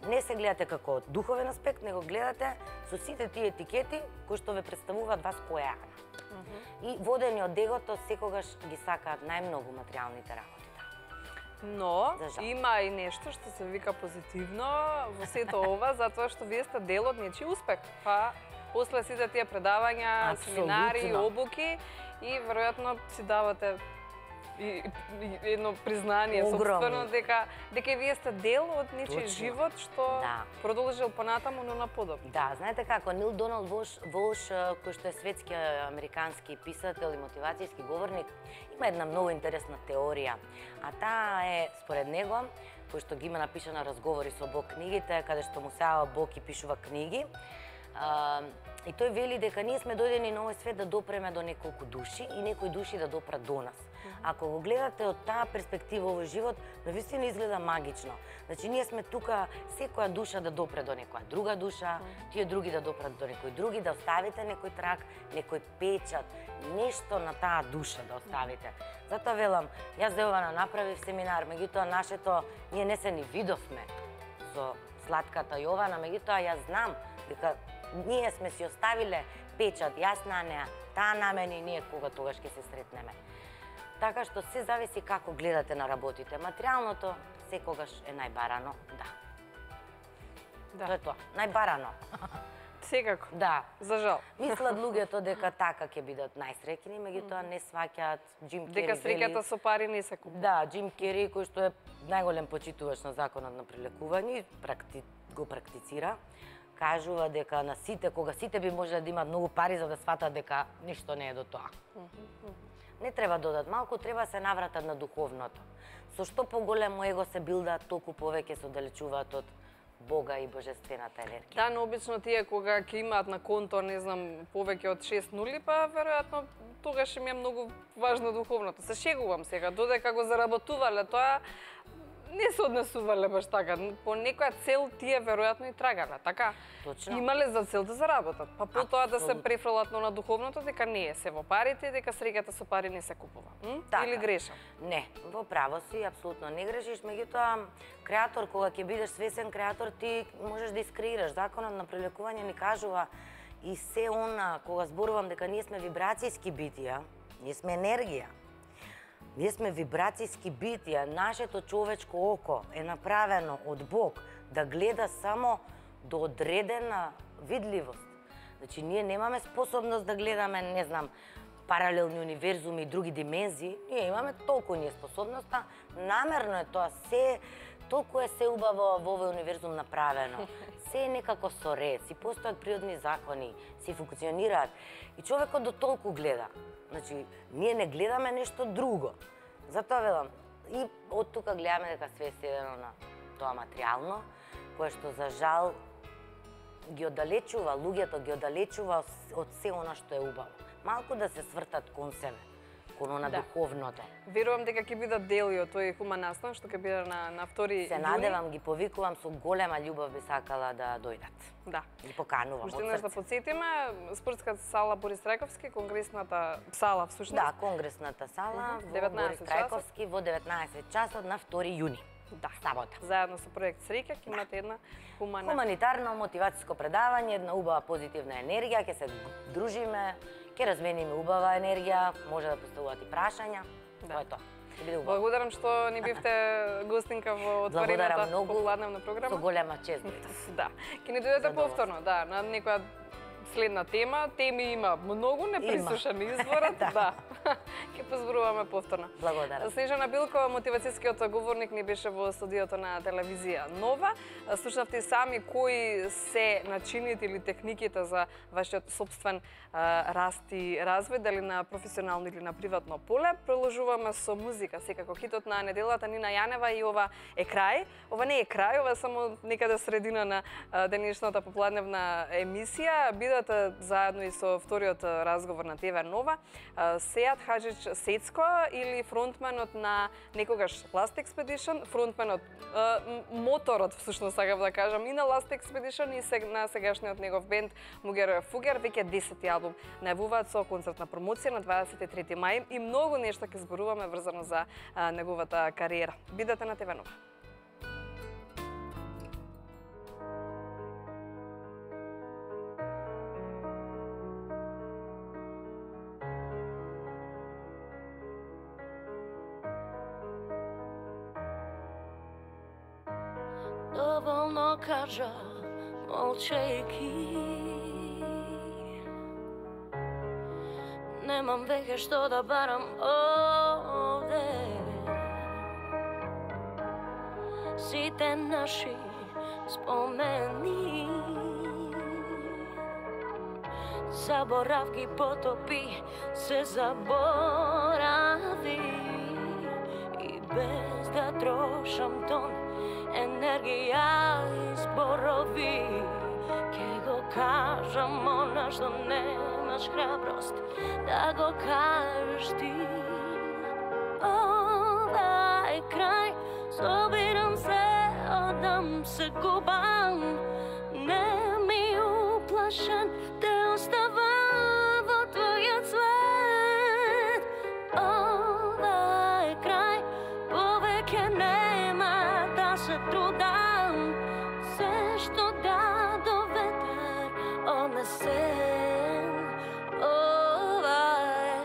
Не се гледате како духовен аспект, него гледате со сите тие етикети кои што ве представуваат вас која е Ана. И водени од егото секогаш ги сакаат најмногу материјалните работи. Но има и нешто што се вика позитивно во сето ова, затоа што вие сте дел од нечи успех. Па после сите тие предавања, семинари, обуки и веројатно си давате и едно признание сопствено дека вие сте дел од нечи живот што продолжил понатаму, но на подобро. Да, знаете како Нил Доналд Волш, кој што е светски американски писател и мотивацијски говорник, има една многу интересна теорија, а таа е според него, кој што ги има напишано разговори со Бог книгите, каде што му сеава Бог и пишува книги. И тој вели дека ние сме дојдени на овој свет да допреме до неколку души и некои души да допрат до нас. Ако го гледате од таа перспектива овој живот, навистина изгледа магично. Значи ние сме тука секоја душа да допре до некоја друга душа, тие други да допрат до некој други, да оставите некој трак, некој печат, нешто на таа душа да оставите. Затоа велам, јас дејувана направив семинар, меѓутоа нашето ние не се ни видовме со Слатката Јована, меѓутоа јас знам дека ние сме си оставиле печат, јас на неа, таа на мене и ние кога тогаш ќе се сретнеме. Така што се зависи како гледате на работите. Материјалното секогаш е најбарано, да. Тоа е тоа, најбарано. Секако. Да. За жал. Мислат луѓето дека така ќе бидат најсреќни, меѓутоа не сваќаат Џим Кери. Дека среќата со пари не се купува. Да, Џим Кери, кој што е најголем почитувач на законот на прилекување, го практицира, кажува дека на сите, кога сите би можеле да имаат многу пари за да сватат дека ништо не е до тоа. Не треба додат малку, треба се навратат на духовното. Со што поголемо его се билда, толку повеќе се оддалечуваат од Бога и божествената енергија. Да, но обично тие кога ќе имаат на конто, не знам, повеќе од 6 нули, па веројатно тогаш им е многу важно духовното. Се шегувам сега, додека го заработувале тоа, не се однесувале баш така. По некоја цел тие веројатно и трагале, така? Точно. Имале за цел да заработат. Па потоа да се префрлат на духовното, дека не е се во парите, дека среќата со пари не се купува. Така. Или грешам? Не, во право си, апсолутно не грешиш, меѓутоа креатор, кога ќе бидеш свесен креатор, ти можеш да искреираш. Законот на прилекување ни кажува и се она, кога зборувам дека ние сме вибрацијски битија, ние сме енергија. Ние сме вибрацијски битија, нашето човечко око е направено од Бог да гледа само до одредена видливост. Значи, ние немаме способност да гледаме, не знам, паралелни универзуми и други димензии. Ние имаме толку ние способноста, намерно е тоа, толку е се убаво во овој универзум направено. Се е некако со ред, си постојат природни закони, си функционираат. И човекот до толку гледа. Значи, ние не гледаме нешто друго. Затоа велам, и од тука гледаме дека све е сведено на тоа материјално, кое што за жал ги оддалечува, луѓето ги оддалечува од се она што е убаво. Малку да се свртат кон себе. кон она духовното. Верувам дека ќе бидат дели од тој хуман настан што ќе биде на 2 Се јуни. надевам, ги повикувам, со голема љубов би сакала да дојдат. Да. Ги поканувам Уште од еднаш да срце. потсетиме, спортска сала Борис Рајковски, конгресната сала всушност. Да, конгресната сала во 19 Борис часот. Трајковски во 19 часот на 2 јуни. Да. Сабота. Заедно со проект Среќа ќе имате една хумана. Хуманитарно мотивацијско предавање, една убава позитивна енергија, ќе се дружиме, ќе размениме убава енергија, може да поставувате прашања. Тоа е тоа. Ќе биде убаво. Благодарам што ни бивте гостинка во Благодарам отворената многу. попладневна програма. Со голема чест дојдов. Да. Ќе ни дојдете Задоволство. повторно, да, на некоја следна тема. Теми има многу, не присушен изборот, да. Ќе позборуваме повторно. Благодарам. Снежана Билкова, мотивацијскиот говорник, ни беше во студиото на телевизија Нова. Слушнавте сами кои се начините или техниките за вашиот собствен раст и развој, дали на професионално или на приватно поле. Продолжуваме со музика, секако хитот на неделата Нина Јанева и ова е крај. Ова не е крај, ова е само некаде средина на денешната попладневна емисија. Бидете заедно и со вториот разговор на ТВ Нова. Сејат Хаџич Сецко или фронтменот на некогаш Last Expedition, фронтменот, моторот, всушност сакав да кажам, и на Last Expedition и на сегашниот негов бенд Мугер Фугер, веќе 10-ти албум најавуваат со концертна промоција на 23 мај и многу нешто ќе зборуваме врзано за неговата кариера. Бидете на ТВ Нова. Доволно кажа, молчејќи. Немам веќе што да барам овде. Сите наши спомени заборав ги потопи, се заборави. И без да трошам тон енергија и зборови, ке го кажам она што немаш храброст да го кажеш ти. Ова е крај, собирам се, одам се губам, не ми уплашен, те оставам во твојот свет. Ова е крај, повеќе нема да се трудам, се што дадо ветер однесен. Ова е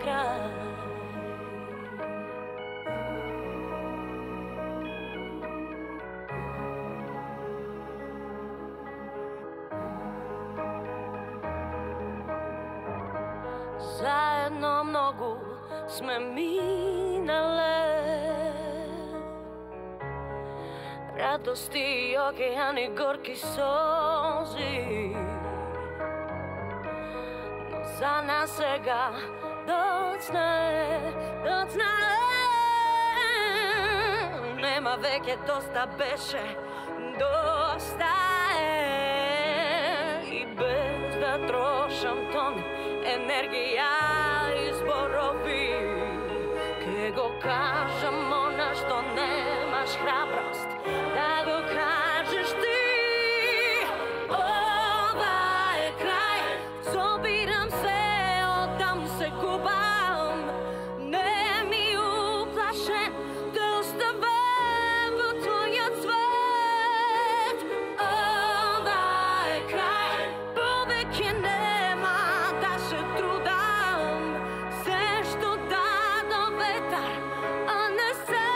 крај. Заедно многу сме минале, радости и океани горки сози, но за нас сега доцна е. Нема веќе доста беше, доста е. И без да трошам тон енергија и зборови, ке го кажам она што немаш храброст да го кажеш ти. Ова е крај, собирам се, одам се губам, не ми уплашен, да оставам во твојот свет. Ова е крај, повеќе нема да се трудам, се што дадо ветар, а не се.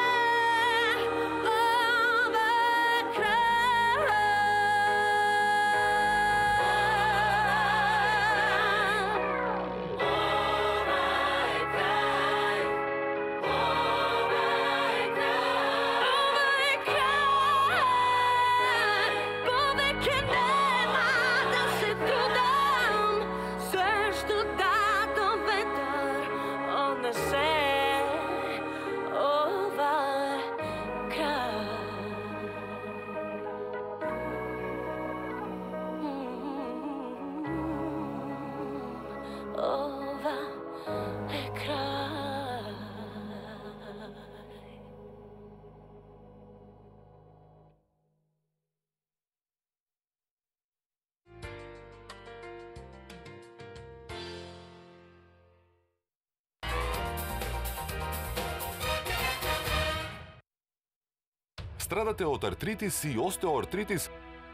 Страдате од артритис и остеоартритис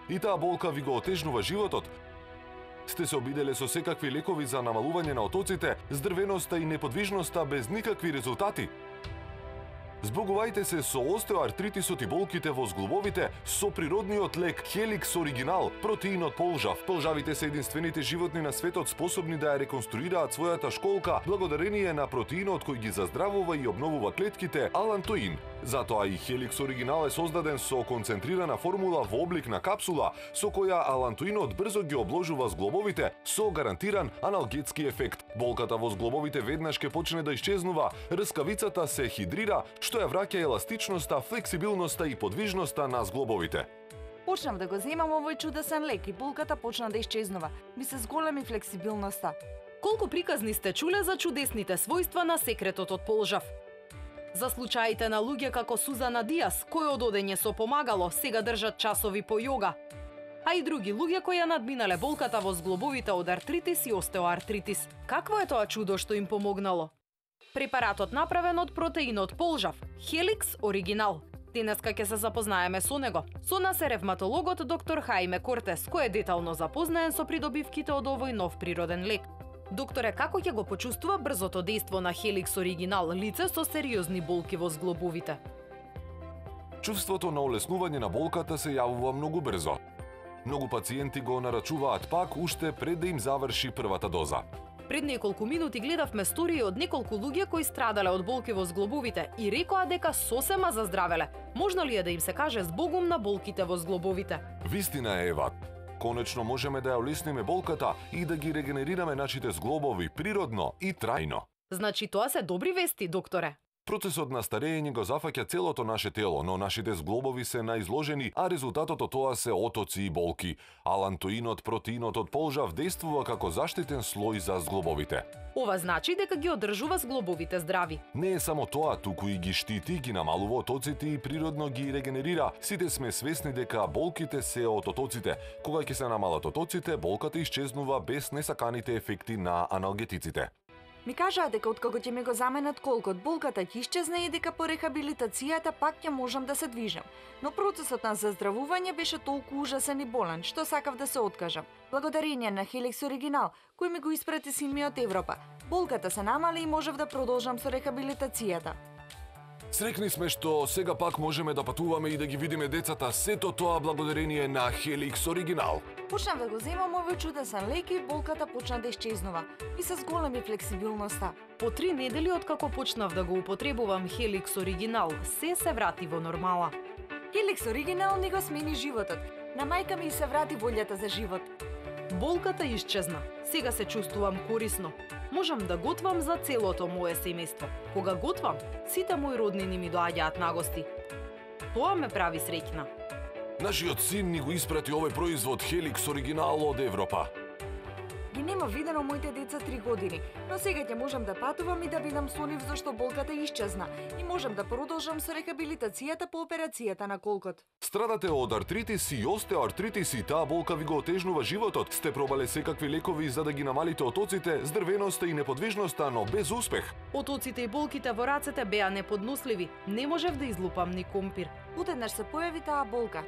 и таа болка ви го отежнува животот? Сте се обиделе со секакви лекови за намалување на отоците, здрвеноста и неподвижноста без никакви резултати? Збогувајте се со остеоартритисот и болките во зглобовите со природниот лек Helix Original, протеинот полжав. Полжавите се единствените животни на светот способни да ја реконструираат својата школка благодарение на протеинот кој ги заздравува и обновува клетките алантоин. Затоа и Helix Original е создаден со концентрирана формула во облик на капсула, со која алантоинот брзо ги обложува зглобовите со гарантиран аналгетски ефект. Болката во зглобовите веднаш ќе почне да исчезнува, рскавицата се хидрира, што ја враќа еластичноста, флексибилноста и подвижноста на зглобовите. Почнав да го земам овој чудесен лек и болката почна да исчезнува. Ми се зголеми флексибилноста. Колку приказни сте чуле за чудесните својства на секретот од полжав? За случаите на луѓе како Сузана Диас, кои од одење со помагало сега држат часови по јога, а и други луѓе кои ја надминале болката во зглобовите од артритис и остеоартритис. Какво е тоа чудо што им помогнало? Препаратот направен од протеинот полжав, Helix Original. Денеска ќе се запознаеме со него. Со нас е ревматологот доктор Хаиме Кортес, кој е детално запознаен со придобивките од овој нов природен лек. Докторе, како ќе го почувствува брзото дејство на Helix Original лице со сериозни болки во зглобовите? Чувството на олеснување на болката се јавува многу брзо. Многу пациенти го нарачуваат пак уште пред да им заврши првата доза. Пред неколку минути гледавме стории од неколку луѓе кои страдале од болки во зглобовите и рекоа дека сосема заздравеле. Можно ли е да им се каже збогум на болките во зглобовите? Вистина е, Ева. Конечно можеме да ја олесниме болката и да ги регенерираме нашите зглобови природно и трајно. Значи тоа се добри вести, докторе? Процесот на старење го зафаќа целото наше тело, но нашите зглобови се наизложени, а резултатот од тоа се отоци и болки. Алантоинот, протеинот од полжав дејствува како заштитен слој за зглобовите. Ова значи дека ги одржува зглобовите здрави. Не е само тоа, туку и ги штити, ги намалува отоците и природно ги регенерира. Сите сме свесни дека болките се од отоците. Кога ќе се намалат отоците, болката исчезнува без несаканите ефекти на аналгетиците. Ми кажаа дека откако ќе ми го заменат колкот, болката ќе исчезне и дека по рехабилитацијата пак ќе можам да се движам. Но процесот на заздравување беше толку ужасен и болен, што сакав да се откажам. Благодарение на Helix Original, кој ми го испрати син ми од Европа, болката се намали и можев да продолжам со рехабилитацијата. Срекни сме што сега пак можеме да патуваме и да ги видиме децата, сето тоа благодарение на Helix Original. Почнав да го земам овој чудесен лек и болката почна да исчезнува. И се зголеми флексибилноста. По 3 недели откако почнав да го употребувам Helix Original, се врати во нормала. Helix Original ни го смени животот. На мајка ми се врати волјата за живот. Болката исчезна. Сега се чувствувам корисно. Можам да готвам за целото мое семејство. Кога готвам, сите мои роднини ми доаѓаат на гости. Тоа ме прави среќна. Нашиот син ни го испрати овој производ Helix Original од Европа. Ги нема видено моите деца 3 години, но сега ќе можам да патувам и да бидам со нив зашто болката исчезна и можам да продолжам со рехабилитацијата по операцијата на колкот. Страдате од артритис и остеоартритис и таа болка ви го отежнува животот. Сте пробале секакви лекови за да ги намалите отоците, здрвеноста и неподвижноста, но без успех. Отоците и болките во рацете беа неподносливи. Не можев да излупам ни компир. Одеднаш се појави таа болка.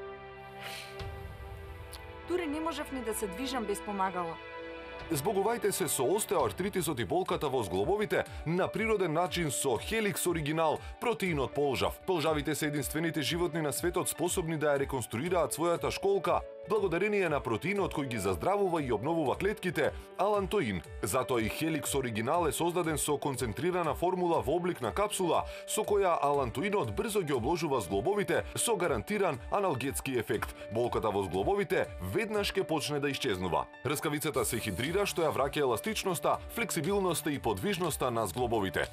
Дури не можев ни да се движам без помагало. Збогувајте се со остеоартритисот и болката во зглобовите на природен начин со Helix Original, протеинот полжав. Полжавите се единствените животни на светот способни да ја реконструираат својата школка благодарение на протеинот кој ги заздравува и обновува клетките алантоин. Затоа и Helix Original е создаден со концентрирана формула во облик на капсула, со која алантоинот брзо ги обложува зглобовите со гарантиран аналгетски ефект. Болката во зглобовите веднаш ќе почне да исчезнува. Рскавицата се хидрира, што ја враќа еластичноста, флексибилноста и подвижноста на зглобовите.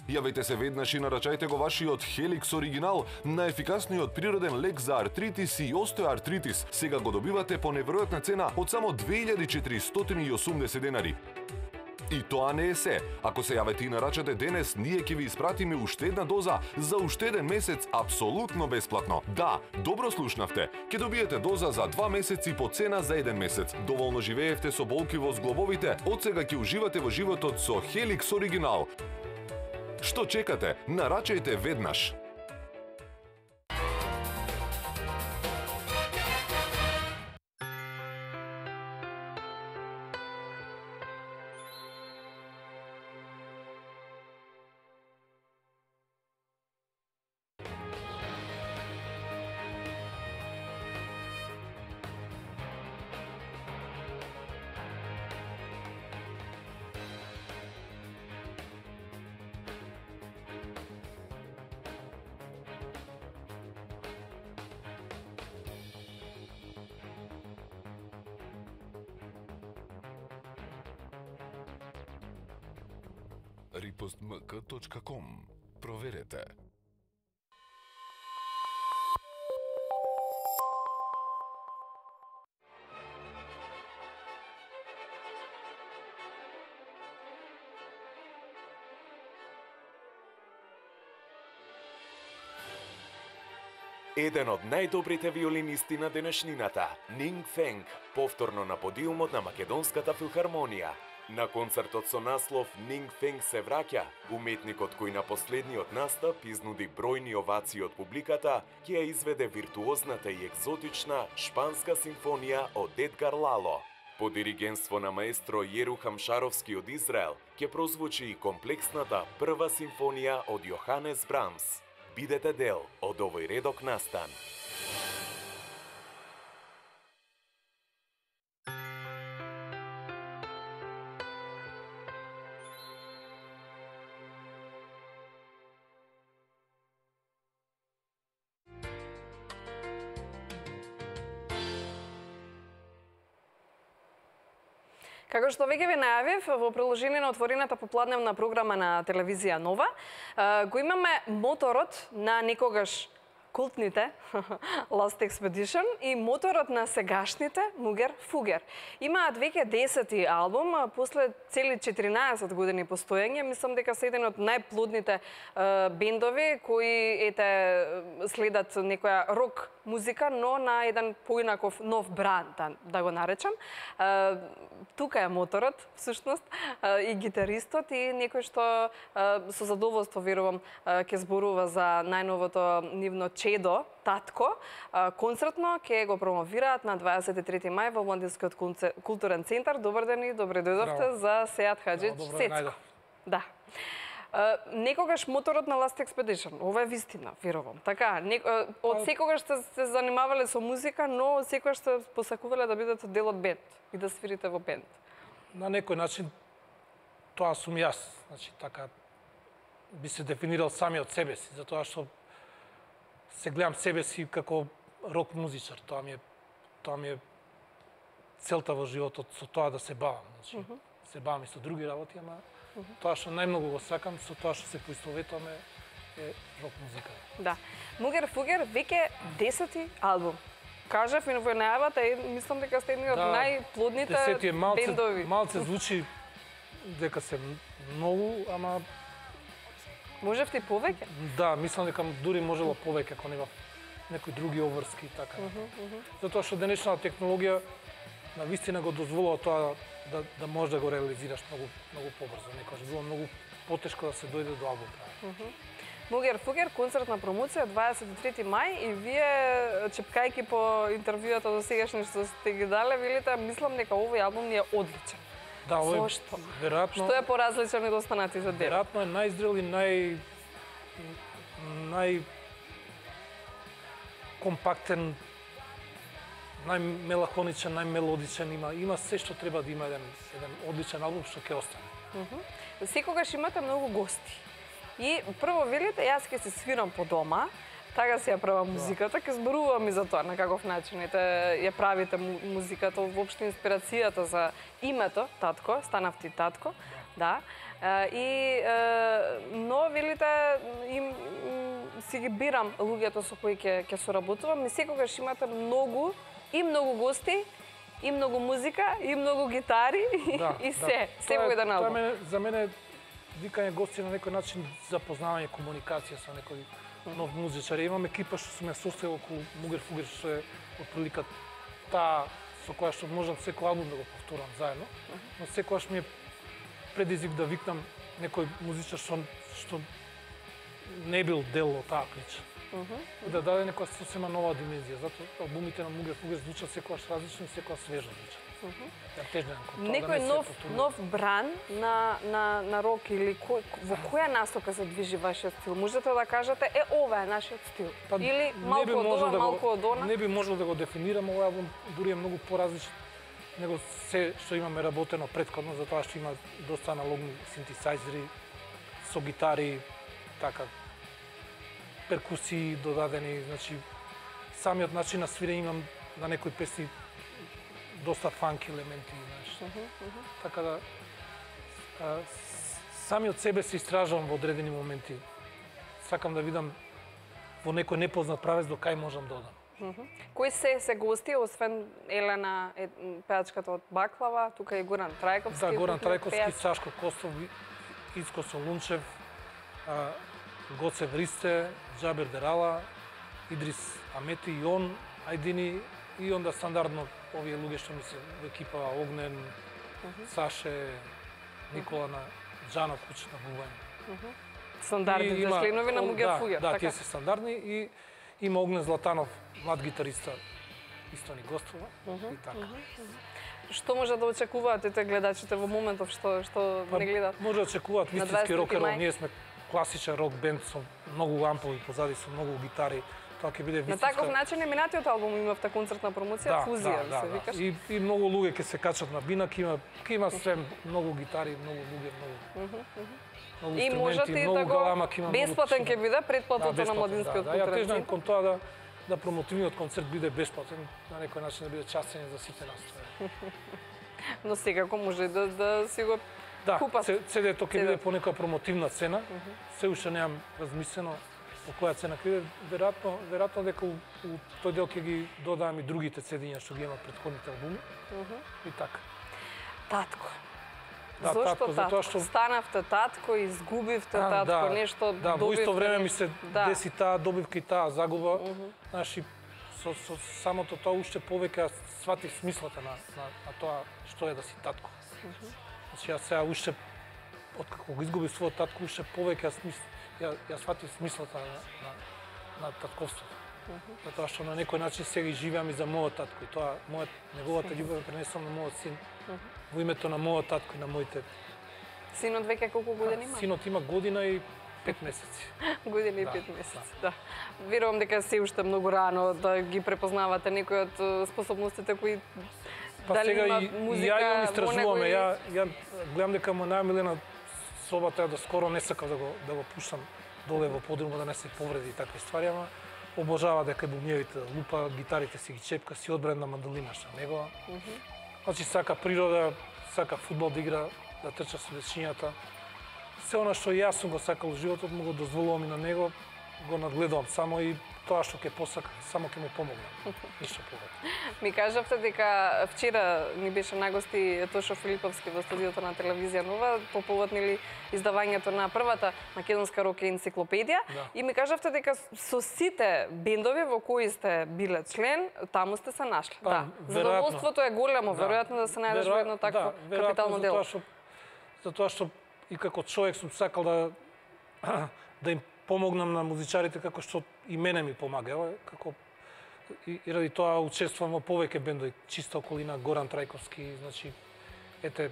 Јавете се веднаш и нарачајте го вашиот Helix Original, најефикасниот природен лек за артритис и остеоартритис. Сега го добивате по неверојатна цена од само 2480 денари. И тоа не е се. Ако се јавете и нарачате денес, ние ќе ви испратиме уште една доза за уште еден месец апсолутно бесплатно. Да, добро слушнавте. Ќе добиете доза за 2 месеци по цена за 1 месец. Доволно живеевте со болки во зглобовите, одсега ќе уживате во животот со Helix Original. Што чекате? Нарачајте веднаш. ripostmk.com. Проверете. Еден од најдобрите виолинисти на денешнината, Нинг Фенг, повторно на подиумот на Македонската филхармонија. На концертот со наслов Нинг Фенг се враќа, уметникот кој на последниот настап изнуди бројни овации од публиката, ќе ја изведе виртуозната и екзотична шпанска симфонија од Едгар Лало. По диригенство на маестро Јеру Хамшаровски од Израел, ќе прозвучи и комплексната прва симфонија од Јоханес Брамс. Бидете дел од овој редок настан. Како што веќе ви најавив, во продолжение на отворената попладневна програма на телевизија Нова, го имаме моторот на некогаш култните Last Expedition и моторот на сегашните Мугер Фугер. Имаат веќе 10-ти албум, после цели 14 години постоење, мислам дека се еден од најплодните бендови кои следат некоја рок музика, но на еден поинаков нов бранд, да го наречам. Тука е моторот, всушност, и гитаристот, и некој што со задоволство, верувам, ќе зборува за најновото нивно чедо, татко. Концертно ќе го промовираат на 23 мај во Младинскиот културен центар. Добар ден и добре дојдовте за Сеат Хаџич Сецко. Да. Некогаш моторот на Last Expedition, ова е вистина, верувам. Така, од секогаш сте се занимавале со музика, но секогаш сте посакувале да бидете дел од бенд и да свирите во бенд. На некој начин тоа сум јас, значи така би се дефинирал сами од себе си, затоа што се гледам себе си како рок музичар, тоа ми е целта во животот, со тоа да се бавам, значи се бавам и со други работи, ама тоа што најмногу го сакам, со тоа што се поистоветуваме е рок музика. Да. Мугер Фугер веќе 10-ти албум. Кажав и во најавата, мислам дека сте едни од најплодните бендови. Малце звучи дека се многу, ама можевте и повеќе? Да, мислам дека дури можело повеќе ако нема некои други обврски и така. Затоа што денешната технологија на вистина го дозволува тоа да може да го реализираш многу побрзо. Некогаш било многу потешко да се дојде до албум. Мугер Фугер, концертна промоција 23 мај и вие, чепкајки по интервјуата до сегашни што сте ги дале, велите, мислам дека овој албум ни е одличен. Да, овој Зошто? веројатно Што е поразличен од останатите дела? Веројатно е најзрел и нај компактен, најмелахоничен, најмелодичен, има се што треба да има еден одличен албум што ќе остане. Секогаш имате многу гости. И прво велите, јас ќе се свирам по дома, така си ја правам музиката, ќе зборувам и за тоа, на каков начин ја правите музиката, воопшто инспирацијата за името татко, станав ти татко, да. Но велите, си ги бирам луѓето со кои ќе соработувам и секогаш имате многу гости, и многу музика, и многу гитари, и се во еден албум. За мене викање гости на некој начин запознавање, комуникација со некој нов музичар. Имам екипа што сум ја составил околу Мугер Фугер, што е отприлика таа со која што можам секој албум да го повторам заедно, но секогаш ми е предизвик да викнам некој музичар што не бил дел од таа прича. И да даде некоја сосема нова димензија. Затоа албумите на Мугер Фугер звучат секогаш различно и секогаш свежо звучат. Некој нов бран на рок или во која насока се движи вашиот стил? Можете да кажете, ова е нашиот стил? Или малку од ова, малку од она? Не би можел да го дефинирам, овој албум дури е многу поразличен него се што имаме работено претходно, затоа што има доста аналогни синтесајзери со гитари, така, перкусии додадени, значи самиот начин на свирење имам на некои песни доста фанк елементи, знаеш. Така да сами од себе се истражувам во одредени моменти. Сакам да видам во некој непознат правец до кај можам да одам. Кои се гости, освен Елена, пеачката од Баклава, тука и Горан Трајковски? Да, Горан Трајковски, Сашко Костов, Ицко Солунчев, Гоце Вристе, Джабер Дерала, Идрис Амети, Јон Ајдини и онда стандардно овие луѓе што ми се во екипа Огнен, Саше, Никола на Джанов, кучет на бубање. Стандардните членови на Мугерфугер, да, така? тие се стандардни и има Огнен Златанов, млад гитариста, исто ни гостува и така. Што може да очекуваат ете гледачите во моментов што не гледат? Може да очекуваат На вистински 25 рок н рол. мај. Ние сме класичен рок бенд со многу ампови позади, со многу гитари. Тоа ќе биде На вистинска... таков начин е минатиот албум имавте концертна промоција, фузија, се викаш. И многу луѓе ќе се качат на бинак, ќе има све многу гитари, многу луѓе, многу И можете и многу да галама, го ќе има бесплатен ќе биде предплатото на бесплатен, Младинскиот Ја културен тежнам центар. кон тоа да промотивниот концерт биде бесплатен, на некој начин да биде частен за сите нас. Но секако може да си го Да, купат. CD-то ќе биде по некоја промотивна цена. Се уште немам размислено по која цена ќе биде. Веројатно дека у тој дел ќе ги додадам и другите CD-ња што ги има претходните албуми. И така. Татко. Да, Зошто татко, затоа татко? што Станавте татко, изгубивте татко, нешто да, во добивте. исто време ми се Да. деси таа добивка и таа загуба. Значи, со самото тоа уште повеќе јас сватив смислата на тоа што е да си татко. Значи, јас сега уште, откако го изгубив својот татко, уште повеќе ја сватив смислата на татковството. Затоа што на некој начин сега и живеам и за мојот татко. И тоа, неговата љубов ја пренесам на мојот син. Во името на мојот татко и на моите... Синот веќе колку години има? Синот има година и 5 месеци. Година и 5 месеци, да. Верувам дека се уште многу рано да ги препознавате некои од способностите кои Па сега има и музика ја имам во истражуваме. него Ја гледам дека му најмилена собата да скоро не сакав да го пуштам доле во подрумот да не се повреди и такви ствари, ама обожава дека бубњевите да лупа, гитарите си ги чепка, си одбрана мандолина што негова. Значи сака природа, сака фудбал да игра, да трча со дечињата. Се она што јас сум го сакал во животот, му го дозволувам и на него, го надгледувам само и тоа што ќе посака, само ќе му помогнам. Ништо повеќе. Ми кажавте дека вчера ни беше на гости Тошо Филиповски во студиото на телевизија Нова по повод нели издавањето на првата македонска рок енциклопедија и ми кажавте дека со сите бендови во кои сте биле член, таму сте се нашли. Да. Задоволството е големо, веројатно да се најдеш во едно такво капитално дело. Затоа што и како човек сум сакал да им помогнам на музичарите како што и мене ми помагала, како и ради тоа учествувам во повеќе бендови, чиста околина Горан Трајковски, значи ете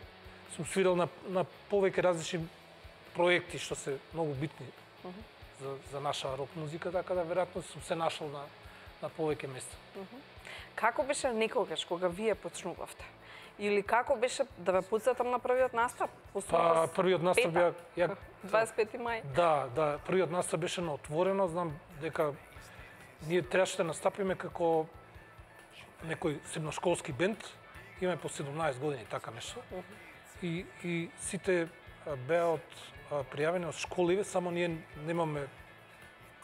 сум свирал на повеќе различни проекти што се многу битни за наша рок музика, така да веројатно сум се нашол на повеќе места. Како беше некогаш кога вие почнувавте? Или како беше да ве подсетам на првиот настап? Па првиот настап ја 25 мај. Да, првиот настап беше на отворено, знам дека ние требаше да настапиме како некој средношколски бенд, имаме по 17 години, така нешто. И сите беа пријавени од школиве, само ние немаме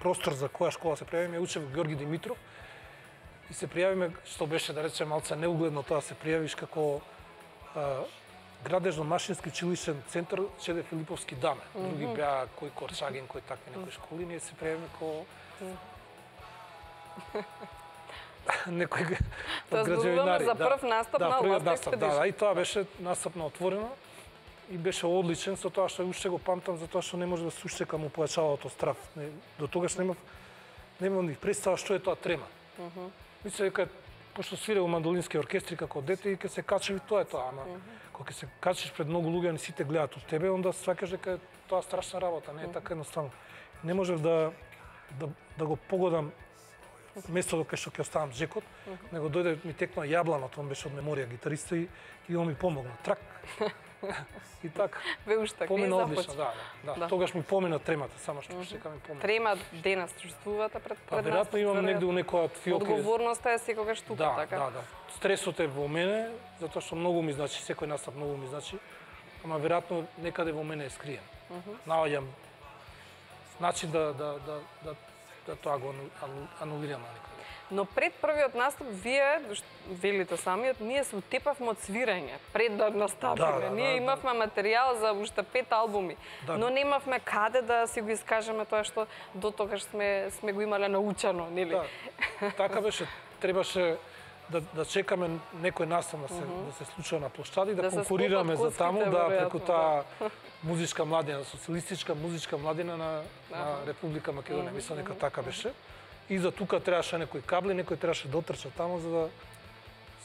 простор за која школа се пријавиме, учев Георги Димитров. И се пријавиме, што беше, да речем, малце неугледно тоа се пријавиш како градежно-машински училишен центар Чеде Филиповски даме. Други беа кој Корчаген, кој такви некои школи, ние се пријавиме како некој од граѓевинари. За прв настап на Last Expedition. Да, и тоа беше настап на отворено и беше одличен со тоа што уште го памтам, затоа што не може да се уштека му појачалото страв. До тогаш немав ни представа што е тоа трема. Мисля дека пошто свирев во мандолински оркестри како дете и ќе се качев и тоа е тоа, ама кога ќе се качиш пред многу луѓе и сите гледаат од тебе, онда сваќаш дека тоа е страшна работа, не е така едноставно. Не можев да го погодам место кај што ќе оставам джекот, него дојде ми текна јабланот, он беше од меморија гитариста и он ми помогна. Трак. И така. Ве уштак, помина одлично, да. Тогаш ми помина тремата, само што сега ми помина. Трема денес чувствувате пред нас? Па веројатно имам негде у некоја филка. Одговорноста е секогаш тука, така? Да. Стресот е во мене, затоа што многу ми значи, секој настап многу ми значи, ама веројатно некаде во мене е скриен. наоѓам начин да тоа го анулирам на некој. Но пред првиот настап, вие, велите самиот, ние се утепавме од свирање, пред да настапиме. Ние имавме материјал за уште 5 албуми, но немавме каде да си го искажеме тоа што до тогаш сме го имале научено, нели? Да, така беше, требаше да чекаме некој настав да се случува на площади, да конкурираме за таму, преку таа музичка младина, социјалистичка музичка младина на Република Македонија, мислам дека така беше. И за тука требаше некој кабли, некој требаше да отрча таму за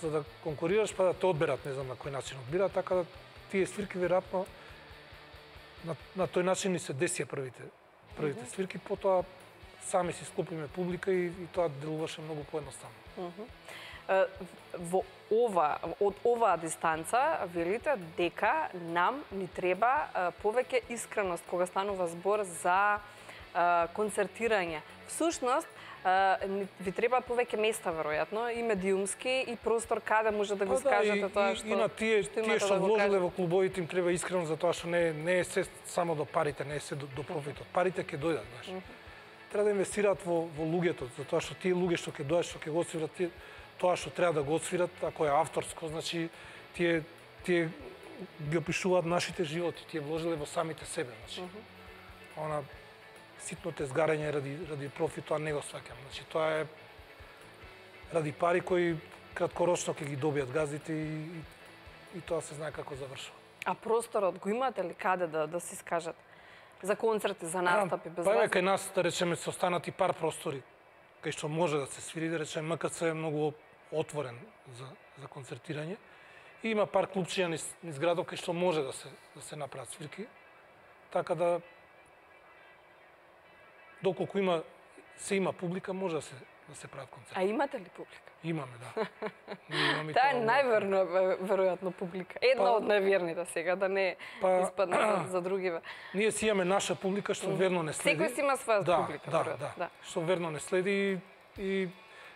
да конкурираш, па да те одберат, не знам на кој начин одбираат, така да тие свирки веројатно на тој начин ни се десија првите свирки, потоа сами си склопиме публика и тоа делуваше многу поедноставно. Од оваа дистанца велите дека нам ни треба повеќе искреност кога станува збор за концертирање. Всушност, ви треба повеќе места, веројатно, и медиумски, и простор каде може да го скажете тоа што... И на тие што вложиле во клубовите им треба искрено за тоа што не е се само до парите, не е се до профитот. Парите ќе дојдат, знаеш. Треба да инвестираат во луѓето, за тоа што тие луѓе што ќе дојдат, што ќе го освират, тоа што треба да го освират, ако е авторско, значи тие ги опишуваат нашите животи, тие вложиле во самите себе, значи. Она ситното изгарање ради профит, тоа не го сваќам. Значи тоа е ради пари кои краткорочно ќе ги добијат газдите и тоа се знае како завршува. А просторот го имате ли каде да се искажат? За концерти, за настапи, без Па кај нас, да речеме, се останати пар простори кај што може да се свири, да речеме, МКЦ е многу отворен за концертирање. И има пар клубчиња низ градот кај што може да се направат свирки. Така да доколку има публика, може да се прават концерти. А имате ли публика? Имаме, да. Таа е веројатно публика. Една од најверните сега, да не испадне за другиве. Ние си имаме наша публика што верно не следи. Секој си има своја публика, да. Што верно не следи и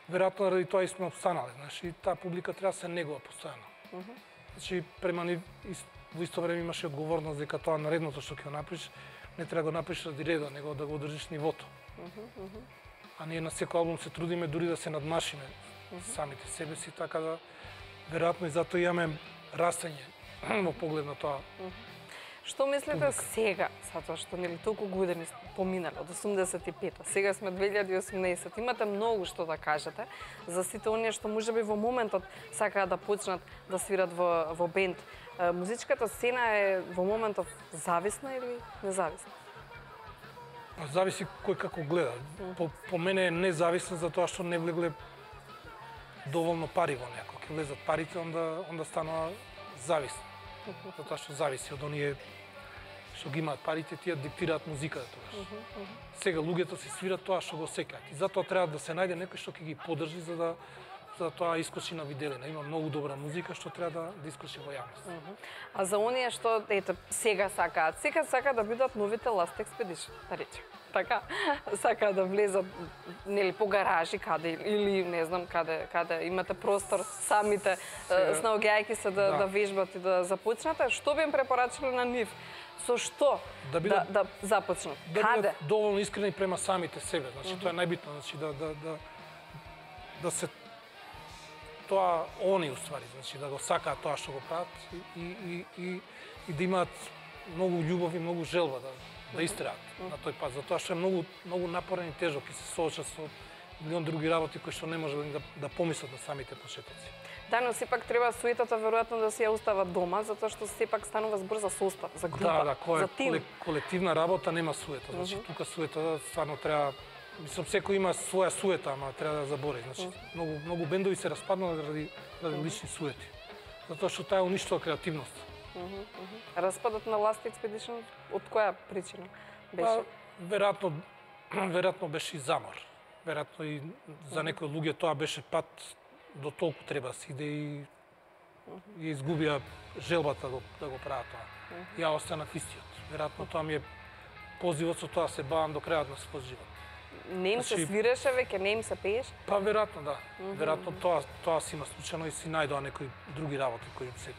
веројатно ради тоа и сме обстанале, знаеш, и таа публика треба да се негува постојано. Значи према ни во исто време имаше одговорност дека тоа наредното што ќе го направиш не треба да го направиш ради редо, него да го одржиш нивото. А ние на секој албум се трудиме дури да се надмашиме самите себе си, така да веројатно и затоа имаме растење во поглед на тоа. Што мислите сега, затоа што нели толку години поминале од 85-та, сега сме 2018, имате многу што да кажете за сите оние што можеби во моментот сакаат да почнат да свират во бенд. Музичката сцена е во моментов зависна или независна? Зависи кој како гледа. По мене е независна затоа што не влегле доволно пари во неа. Кога влезат парите, онда станува зависна. Затоа што зависи од оние што ги имаат парите, тие диктираат музиката тогаш. Сега луѓето се свират тоа што го сеќаат. И затоа треба да се најде некој што ќе ги поддржи за да тоа искочи на виделина. Има многу добра музика што треба да искочи во јавност. А за оние што сега сакаат да бидат новите Last Expedition, да речем. Така, сакаат да влезат нели по гаражи каде или не знам каде имате простор самите снаоѓајќи се да вежбат и да започнат, што би им препорачале на нив? Со што да започнат? Да бидат доволно искрени према самите себе, значи тоа е најбитно, значи да се тоа они уствари, значи да го сакаат тоа што го прават и да имаат многу љубов и многу желба да истраат на тој пат, затоа што е многу напорен и тежок и се соочат со милион други работи кои што не може да помислат на самите почетоци. Да, но сепак треба суетата веројатно да се ја остават дома, затоа што сепак станува збор за состав, за група, за тим. Колективна работа нема суета, значи тука суета стварно треба. Мислам, секој има своја суета, ама треба да забори. Значи, многу бендови се распаднале ради лични суети. Затоа што таа уништува креативност. Распадот на Last Expedition од која причина беше? Веројатно беше и замор. Веројатно и за некои луѓе тоа беше пат до толку треба да се иде и изгубија желбата да го прават тоа. Ја останав истиот. Веројатно тоа ми е позивот со тоа се бавам до крајот на својот живот. Не им се свиреше веќе, не им се пееш? Па веројатно да. Веројатно тоа си има случајно и си најдоа некои други работи кои им се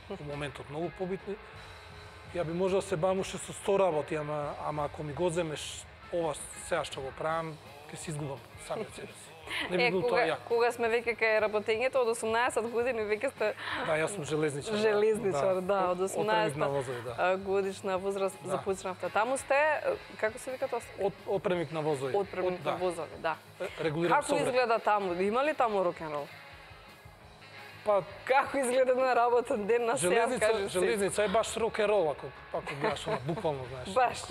во моментот многу побитни. Ја би можел се бавам уште со 100 работи, ама ако ми го земеш ова сега што го правам, ќе се изгубам самиот себе си. Не би бил тоа ја. Кога сме веќе кај работењето, од 18 години веќе сте... Да, јас сум железничар. Железничар, да, од 18 годишна возраст започнавте. Таму сте, како се вика тоа? Отпремник на возови. Отпремник на возови, да. Регулирам Како изгледа таму? Има ли таму рок-н-рол? Па како изгледа на работен ден на сега, кажеш? Железница е баш рок-н-рол, ако гледаш буквално, знаеш.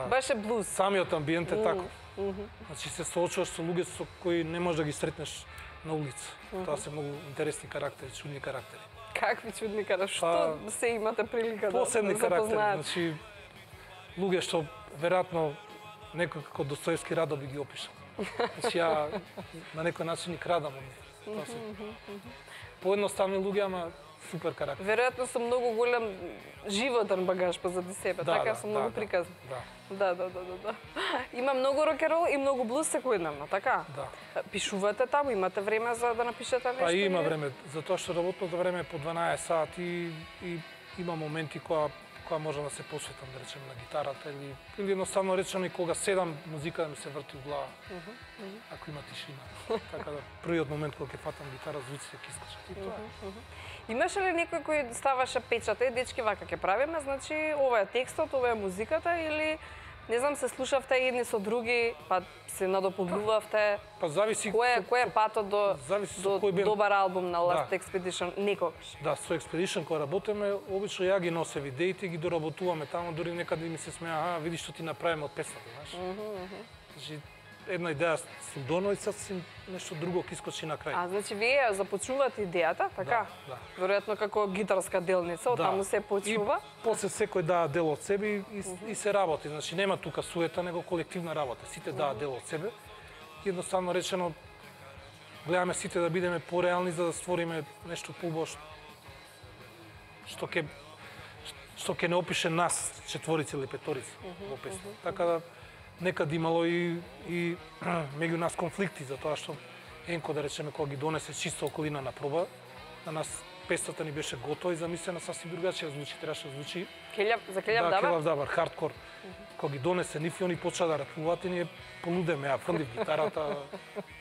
Баш е блуз. Самиот амбиент е таков. Значи се соочуваш со луѓе со кои не можеш да ги сретнеш на улица. Тоа се многу интересни карактери, чудни карактери. Какви чудни карактери? Што се имате прилика да посебни карактери, запознаат? значи луѓе што веројатно некој како Достоевски радо би ги опишал. Значи ја на некој начин и крадам од нив. Поедноставни луѓе, ама супер карактери. Веројатно со многу голем животен багаж позади себе, така со многу приказни. Да. Има многу рок-н-рол и многу блуз секојдневно, така? Да. Пишувате таму, имате време за да напишете нешто? Па има време, затоа што работното време е по 12 сати и има моменти кога можам да се посветам, да речем, на гитарата или едноставно речено и кога седам, музика да ми се врти в глава, ако има тишина. Така да, првиот момент кога ќе фатам гитара, звуците ќе искачат и тоа. Имаше ли некој кој ставаше печата и дечки вака ќе правиме, значи ова е текстот, ова е музиката или не знам, се слушавте едни со други, па се надополнувавте? Па зависи кој е патот до добар албум на Last Expedition некогаш? Да, со Expedition кога работиме, обично ја ги носе идеите, ги доработуваме таму, дури некаде ми се смеа, види што ти направиме од песната, знаеш. Значи една идеја сум донел и сад нешто друго ќе искочи на крај. Значи вие започнувате идејата, така? Да. Веројатно како гитарска делница, таму се почнува. И после секој даа дел од себе и се работи. Значи нема тука суета, него колективна работа. Сите даа дел од себе. И едноставно речено гледаме сите да бидеме пореални за да створиме нешто поубаво што ќе не опише нас, четворици или петорици во песна. Така да некад имало и меѓу нас конфликти, затоа што Енко, да речеме, кога ги донесе чиста околина на проба, на нас песната ни беше готова и замислена сасвим другачија звучи, требаше да звучи. За Келјав Дабар? Келјав Дабар, хардкор. Кога ги донесе нив и они почаа да рапуваат и ние полудеме, ја фрлив гитарата,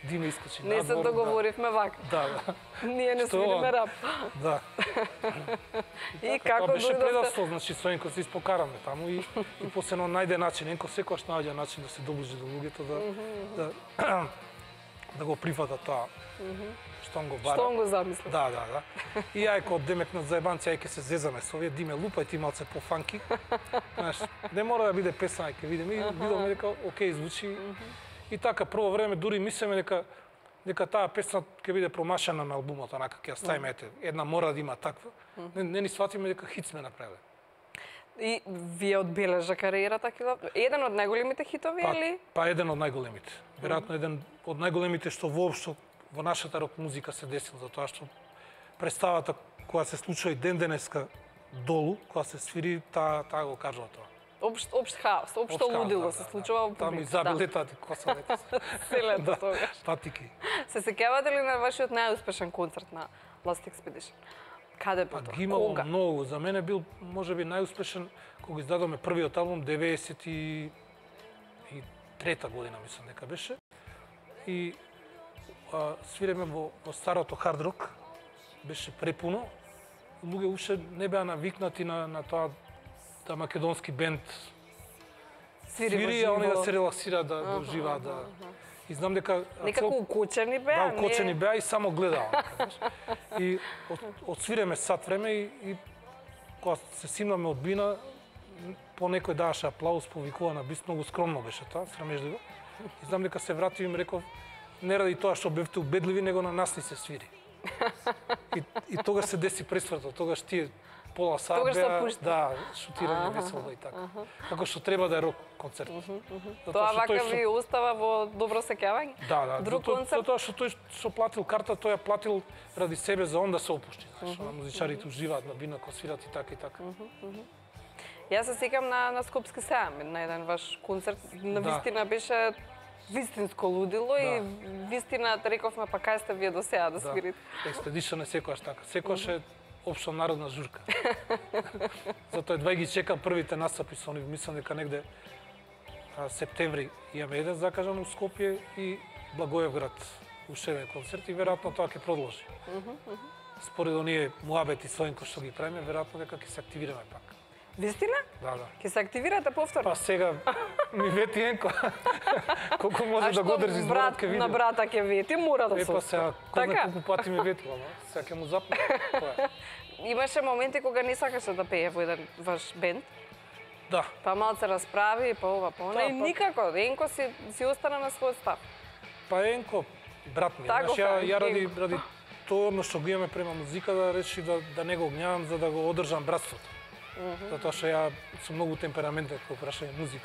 диме искочи надвор. Не се договоривме вака. Да. Ние не свириме рап. Да. И како тоа беше дојдовте? предавство, значи со Енко се испокараме таму и после најде начин, Енко секогаш наоѓа начин да се доближи до луѓето, да го прифата тоа. Штом го бара. Штом го замисли. Да. И ја како демек на заебанци, ќе се зезаме со овие, диме лупај ти малце по-фанки. Знаеш, не мора да биде песна, ќе видиме и видовме дека окей звучи. И така прво време дури мислеме дека таа песна ќе биде промашена на албумот, онака ќе ја ставиме, ете, една мора да има таква. Не ни сватиме дека хит сме направиле. И вие одбележа кариерата Келјав? Еден од најголемите хитови или? Па еден од најголемите. Веројатно еден од најголемите што воопшто во нашата рок музика се десил, затоа што представата која се случува и ден денеска долу, која се свири, таа го кажува тоа. Општ хаос, општо лудило се случува во публика. Таму Изабелета ти коса лета. Селето тогаш. Патики. Се сеќавате ли на вашиот најуспешен концерт на Last Expedition? Каде бил тоа? Ги имало многу. За мене бил можеби најуспешен кога издадоме првиот албум 93 година, мислам дека беше. И свиреме во старото хард рок, беше препуно. Луѓе уште не беа навикнати на тоа да македонски бенд свири, а они да се релаксираат, да уживаат, да. И знам дека некако укочени беа, да, укочени беа и само гледаа. И одсвиреме сат време и кога се симнаме од бина, по некој даваше аплауз, повикува на бис, многу скромно беше тоа, срамежливо. И знам дека се вратив и им реков, не ради тоа што бевте убедливи, него на нас ни се свири. И тогаш се деси пресвртот, тогаш тие пола сат беа, да, шутирање весело и така. Како што треба да е рок концерт. Тоа вака ви остава во добро сеќавање? Да, друг концерт? Затоа што тој што платил карта, тој ја платил ради себе за он да се опушти. Знаеш, музичарите уживаат на бина, кога свират и така и така. Јас се сеќам на Скопски сеам, на еден ваш концерт, на вистина беше вистинско лудило и вистина рековме па кај сте вие до сега да свирите. Expedition е секогаш така. Секогаш е општо народна журка. Затоа едва ги чекам првите настапи со нив, мислам дека негде септември имаме еден закажан у Скопје и Благоевград уште еден концерт и веројатно тоа ќе продолжи. Според оние муабети соинко што ги правиме, веројатно дека ќе се активираме пак. Вистина? Да. Ќе се активирате повторно? Па сега ми вети Енко. Колку може да го држи зборот ќе види. На брата ќе вети, мора да се. Па сега, кој знае колку пати ми ветила, сега ќе му запне. Имаше моменти кога не сакаше да пее во еден ваш бенд? Да. Па малце расправи, па ова, па она и никако. Енко си остана на својот став. Па Енко, брат ми, знаеш, ја ради тоа што го имаме према музика да реши да не го гневам за да го одржам братството. Затоа што ја сум многу темпераментен кога прашање музика.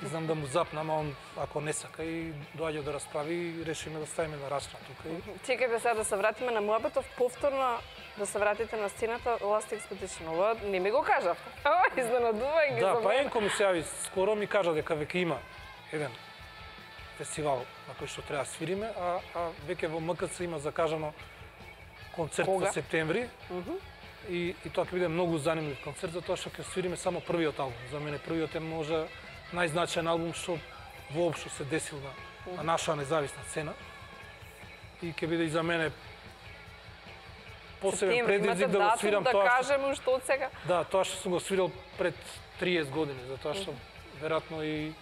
И знам да му запнам, а он ако не сака и доаѓа да расправи и решиме да ставиме на рачна тука. Чекајте сега да се вратиме на муабетов, повторно да се вратите на сцената Last Expedition. Ова не ми го кажавте. Изненадување ги за Да, мене. па Енко ми се јави скоро, ми кажа дека веќе има еден фестивал на кој што треба да свириме, а веќе во МКЦ има закажано концерт во септември. И тоа ќе биде многу занимлив концерт, затоа што ќе свириме само првиот албум. За мене првиот е може најзначаен албум што воопшто се десил на наша независна сцена. И ќе биде и за мене посебен предизвик да го свирам тоа. Да кажеме уште од сега. Да, тоа што сум го свирал пред 30 години, затоа што веројатно и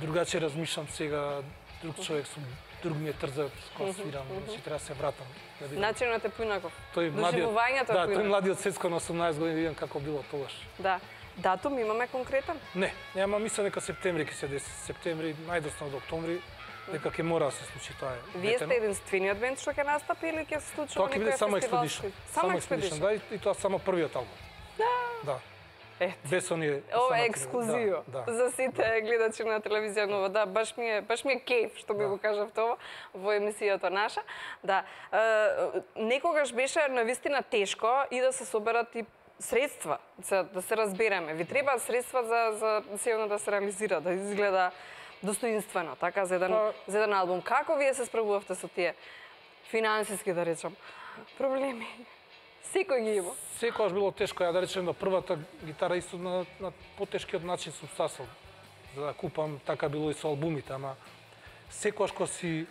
другаче размишлам сега, друг човек сум, друг ми е трзат кога свирам, значи треба да се вратам. Начинот е поинаков. Доживувањето е поинаков. Да, тој младиот Цецко на 18 години, видам како било тогаш. Да. Датум имаме конкретен? Не, нема, мислам дека септември ќе се деси. Септември, најдосно до октомври, дека ќе мора да се случи тоа. Вие сте единствениот бенд што ќе настапи или ќе се случи тоа ќе биде само фестивал? Expedition. Само Expedition. Да, и тоа само првиот албум. Да. Без оние. Ова е ексклузио за сите гледачи на телевизија Нова. Да, баш ми е кејф што би го кажав тоа во емисијата наша. Да, некогаш беше навистина тешко и да се соберат и средства, да се разбереме. Ви требаат средства за сејно да се реализира, да изгледа достоинствено, така, за еден албум. Како вие се справувавте со тие финансиски, да речам, проблеми? Секој ги има. Секогаш било тешко, ја да речем, да првата гитара исто на потешкиот начин сум стасал. За да купам, така било и со албумите, ама секогаш кога си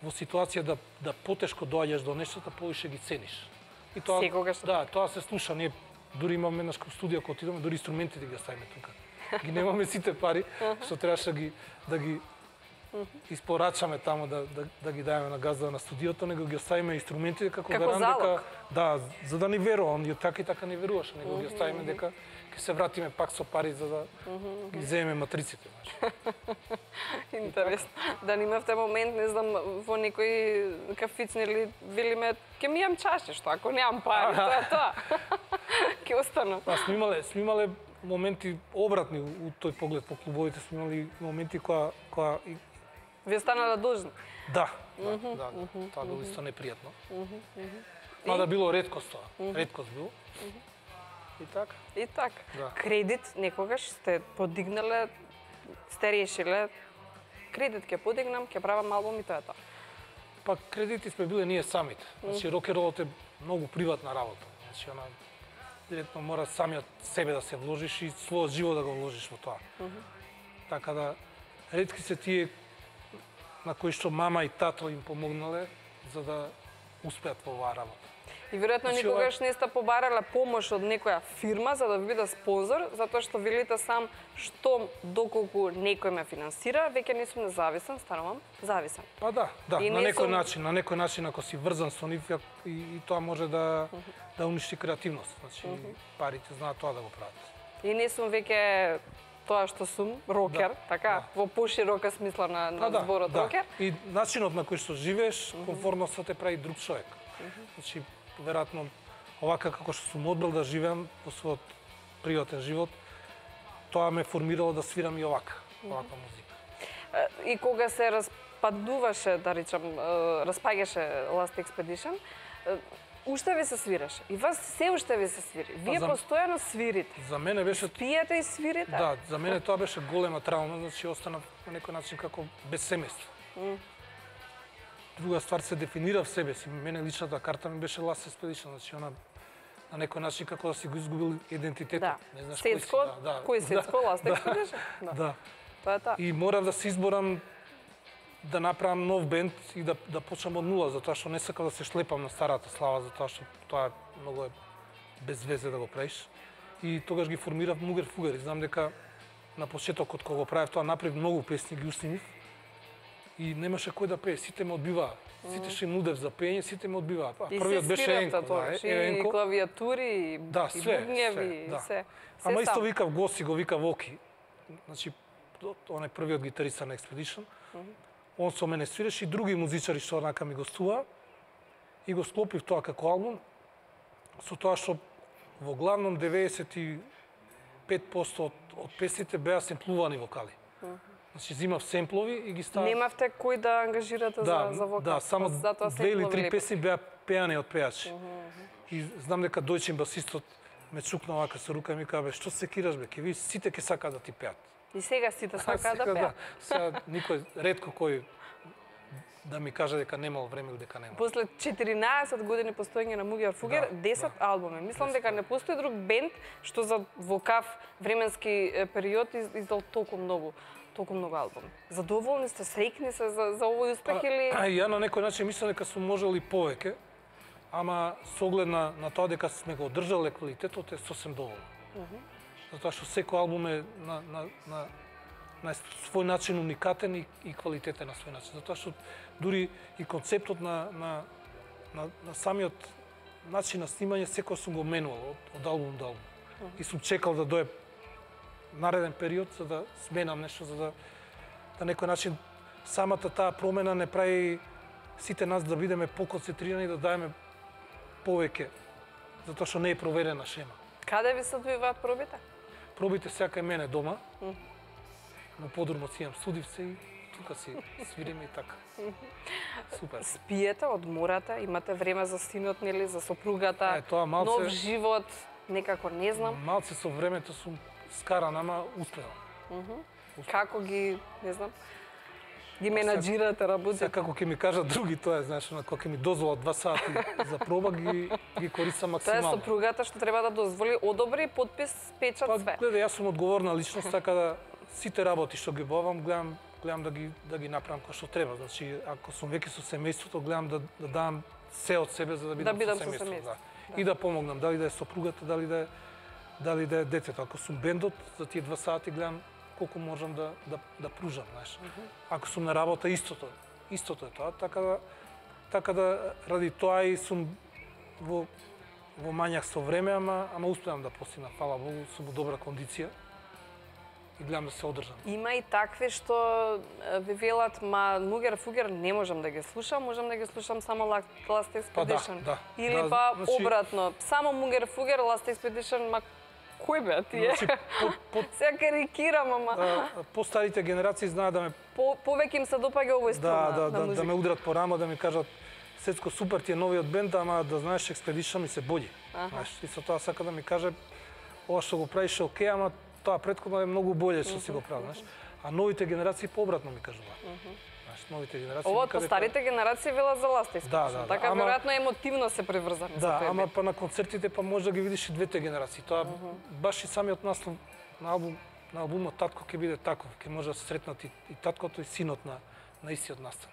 во ситуација да потешко доаѓаш до нештото, повише ги цениш. И тоа, секогаш. Да, тоа се слуша. Ние дури имаме еднаш кај студија кога отидеме, дури инструментите ги оставиме тука. Ги немаме сите пари што требаше да ги испорачаме таму да ги дајме на газда на студиото, него ги оставиме инструментите како гарант дека да, за да ни верува, он така и така не веруваше, него ги оставиме дека ќе се вратиме пак со пари за да ги земеме матриците, знаеш. Интересно. Да немавте момент, не знам, во некој кафиц или велиме ќе ми јам чаше, што ако немам пари, тоа. Ќе останам. Па сме имале моменти обратни у тој поглед по клубовите, сме имали моменти која вие станала должни? Да, тоа било исто непријатно. Мада било реткост тоа, реткост било. И така. И така. Кредит некогаш сте подигнале, сте решиле, кредит ќе подигнам, ќе правам албум и тоа е тоа. Па кредити сме биле ние самите. Значи рок-н-ролот е многу приватна работа. Значи она директно мора самиот себе да се вложиш и својот живот да го вложиш во тоа. Така да ретки се тие на кои што мама и тато им помогнале за да успеат во оваа работа. И веројатно никогаш не сте побарале помош од некоја фирма за да ви биде спонзор, затоа што велите сам што доколку некој ме финансира, веќе не сум независен, станувам зависен. Па да, на некој начин ако си врзан со нив и тоа може да уништи креативност. Значи парите знаат тоа да го прават. И не сум веќе тоа што сум рокер, така, во поширока смисла на зборот рокер. И начинот на кој што живееш, комфортно се те прави друг човек. Значи, веројатно, овака како што сум одбрал да живеам во својот приватен живот, тоа ме формирало да свирам и овака музика. И кога се распадуваше, да речам, распаѓаше Last Expedition, уште ви се свираше. И вас се уште ви се свири. Вие постојано свирите. За мене беше... Пиете и свирите? Да, за мене тоа беше голема травма, значи останав на некој начин како без семејство. друга ствар се дефинирав себе си. Мене личната карта ми беше Last Expedition, значи она на некој начин како да си го изгубил идентитетот. Да. Не знаеш Сецко, кој Сецко, Last Expedition? Да. Тоа е таа. И морав да се изборам да направам нов бенд и да почнам од нула, затоа што не сакам да се шлепам на старата слава, затоа што тоа е многу без везе да го правиш. И тогаш ги формирав Мугер Фугер и знам дека на почетокот кога го правев тоа направив многу песни, ги уснимив и немаше кој да пее, сите ме одбиваа. Сите што им нудев за пење, сите ме одбиваа. Првиот беше Енко, и клавиатури, да, и бубњеви, да. се. Ама исто викав Госи, го викав Оки. Значи, оној првиот гитариста на Expedition. Он со мене свиреше и други музичари што онака ми гостуваа. И го склопив тоа како албум, со тоа што во главном 95% од песните беа семплувани вокали. Значи, зимав семплови и ги ставав. Немавте кој да ангажирате за вокал? Да, само 2 или 3 песни беа пеани од пеачи. И знам дека дојчин басистот ме чукна овака со рука и ми кажа, што се кираш бе, ке ви сите ке сакаат да ти пеат. И сега сите сакаат да пеат. Сега никој, ретко кој да ми каже дека немал време или дека немал. После 14 години постоење на Мугер Фугер, 10 албуми. Мислам дека не постои друг бенд што за вокав временски период издал толку многу албуми. Задоволни сте, среќни се за овој успех или? Ја на некој начин мислам дека сум можел и повеќе, ама со оглед на тоа дека сме го одржале квалитетот е сосем доволно. Затоа што секој албум е на свој начин уникатен и квалитетен на свој начин. Затоа што дури и концептот на самиот начин на снимање секој сум го менувал од албум до албум. И сум чекал да дое нареден период за да сменам нешто, за да на некој начин самата таа промена не прави сите нас да бидеме поконцентрирани и да даеме повеќе, затоа што не е проверена шема. Каде ви се одвиваат пробите? Пробите сега кај мене дома. На подрумот си имам студивце и тука си свириме и така. Супер. Спиете, одморате, имате време за синот, нели, за сопругата, тоа малце, нов живот, некако не знам. Малце со времето сум скаран, ама успевам. Како ги, не знам, ги менаџирате работите? Сега како ќе ми кажат други, тоа е, знаеш, кога ќе ми дозволат 2 сати за проба, ги користам максимално. Тоа е сопругата што треба да дозволи, одобри, подпис, печат, све. Гледа, јас сум одговорна личност, така да сите работи што ги обавам, гледам да ги направам како што треба. Значи, ако сум веќе со семејството, гледам да дадам се од себе за да бидам со семејството. И да помогнам, дали да е сопругата, дали да е детето. Ако сум бендот, за тие 2 сати гледам колку можам да пружам, знаеш. Ако сум на работа, истото е тоа, така да ради тоа и сум во мањак со време, ама успеам да постигнам, фала Богу, сум во добра кондиција и гледам да се одржам. Има и такви што ви велат, ма Мугер Фугер не можам да ги слушам, можам да ги слушам само Last Expedition. Да. Или обратно, само Мугер Фугер, Last Expedition, ма кој бе тие? Сега карикирам, ама... По-старите генерации знаат да ме... Повеќе им се допаѓа овој стил на музика. Да ме удрат по рама, да ми кажат Сецко, супер ти е новиот бенд, ама да знаеш Expedition ми се боди. Знаеш, и со тоа сака да ми каже ова што го правиш е окей, ама тоа претходно е многу боле што си го правил, знаеш. А новите генерации пообратно ми кажуваат. Знаеш, новите генерации... Ова по старите генерации велат за Last Expedition. Така веројатно емотивно се приврзани за тоа. тој. Да, ама па на концертите па може да ги видиш и двете генерации. Тоа баш и самиот наслов на албумот Татко ќе биде таков, ќе може да се сретнат и таткото и синот на истиот настан.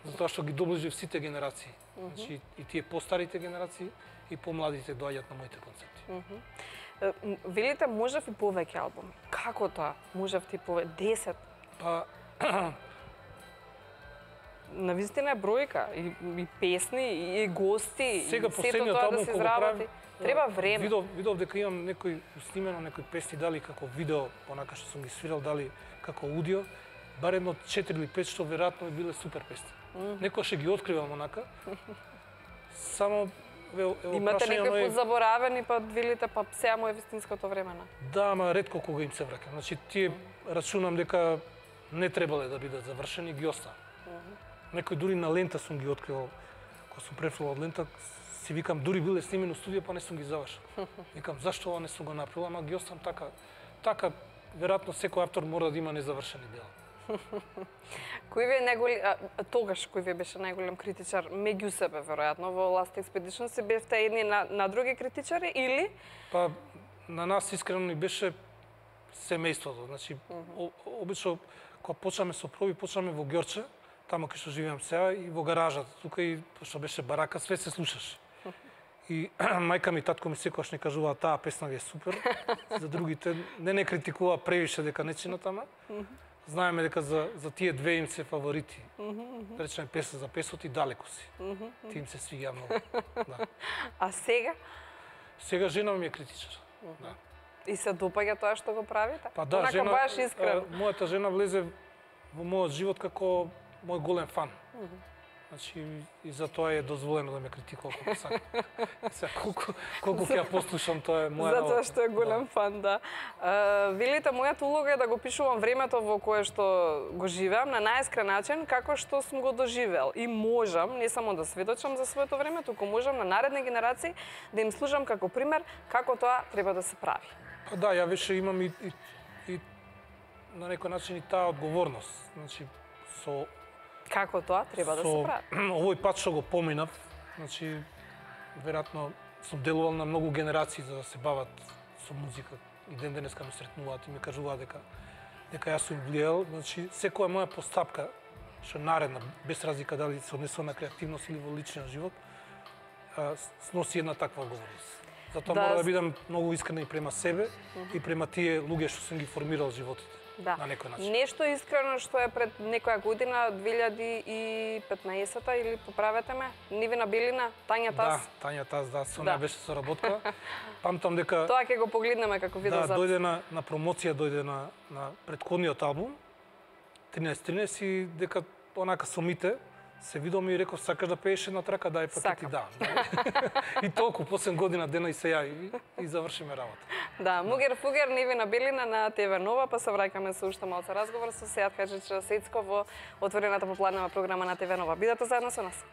Затоа што ги доближив сите генерации. Значи и тие постарите генерации и помладите доаѓаат на моите концерти. Велите можев и повеќе албуми. Како тоа? Можев ти повеќе 10? Па навистина е бројка и песни и гости сега и сето последниот тоа албум да се кога изработи. Треба време. Видов дека имам некој снимено некои песни дали како видео, онака што сум ги свирал, дали како аудио, бар едно 4 или 5 што веројатно би биле супер песни. Некој ќе ги откривам онака. Само имате некој подзаборавени, па велите, па сега му е вистинското време, на? Да, ама ретко кога им се враќам. Значи тие рачунам дека не требале да бидат завршени, ги оставам. Некој дури на лента сум ги откривал. Кога сум префрлал од лента, си викам дури биле снимени студија, па не сум ги завршил. Викам зашто ова не сум го направил, ама ги оставам така. Така веројатно секој автор мора да има незавршени дела. Кој ви е тогаш кој ви беше најголем критичар меѓу себе, веројатно, во Last Expedition се бевте едни на други критичари или? Па, на нас искрено ни беше семејството. Значи, обично, кога почнаме со проби, почнаме во Ѓорче, тамо кај што живеам сега, и во гаражата. Тука и што беше барака, све се слушаше. И мајка ми и татко ми секогаш не кажуваа таа песна ви е супер. За другите не критикува превише дека не чина тама. Знаеме дека за тие две им се фаворити. Речеме песен за песот и Далеко си. Ти им се свиѓа многу. Да. А сега? Сега жена ми е критичар. Да. И се допаѓа тоа што го правите? Па да, онака жена, баш искрено. Мојата жена влезе во мојот живот како мој голем фан. Значи, и за тоа е дозволено да ме критикува колку сака. Сега, колку ќе ја послушам, тоа е моја работа. Затоа што е голем фан, да. Велите, мојата улога е да го пишувам времето во кое што го живеам на најискрен начин, како што сум го доживеал. И можам, не само да сведочам за своето време, туку можам на наредни генерации да им служам како пример како тоа треба да се прави. Па да, ја веќе имам и на некој начин и таа одговорност. Значи, Како тоа треба да се прави? Овој пат што го поминав, значи, веројатно сум делувал на многу генерации за да се бават со музика. И ден денеска ме сретнуваат и ме кажуваат дека јас сум влијал. Значи, секоја моја постапка, што наредна, без разлика дали се однесува на креативност или во личниот живот, сноси една таква одговорност. Затоа мора да бидам многу искрен и према себе и према тие луѓе што сум ги формирал животите. Да. На некој начин. Нешто искрено што е пред некоја година, 2015-та или поправете ме, Нивина Белина, Тања Таз. Да, Тања Таз, да, со неја беше соработка. Памтам дека тоа ќе го погледнеме како видео. Да, дојде на промоција, дојде на претходниот албум 13 и дека онака сомите се видоме и реков сакаш да пееш една трака, дај пак ти да. И толку 8 година дена и се јави и завршиме работа. Да, Мугер Фугер, Нивина Белина на ТВ Нова, па се враќаме со уште малце разговор со Сејат Хаџич Сецко во отворената попладнева програма на ТВ Нова. Бидете заедно со нас.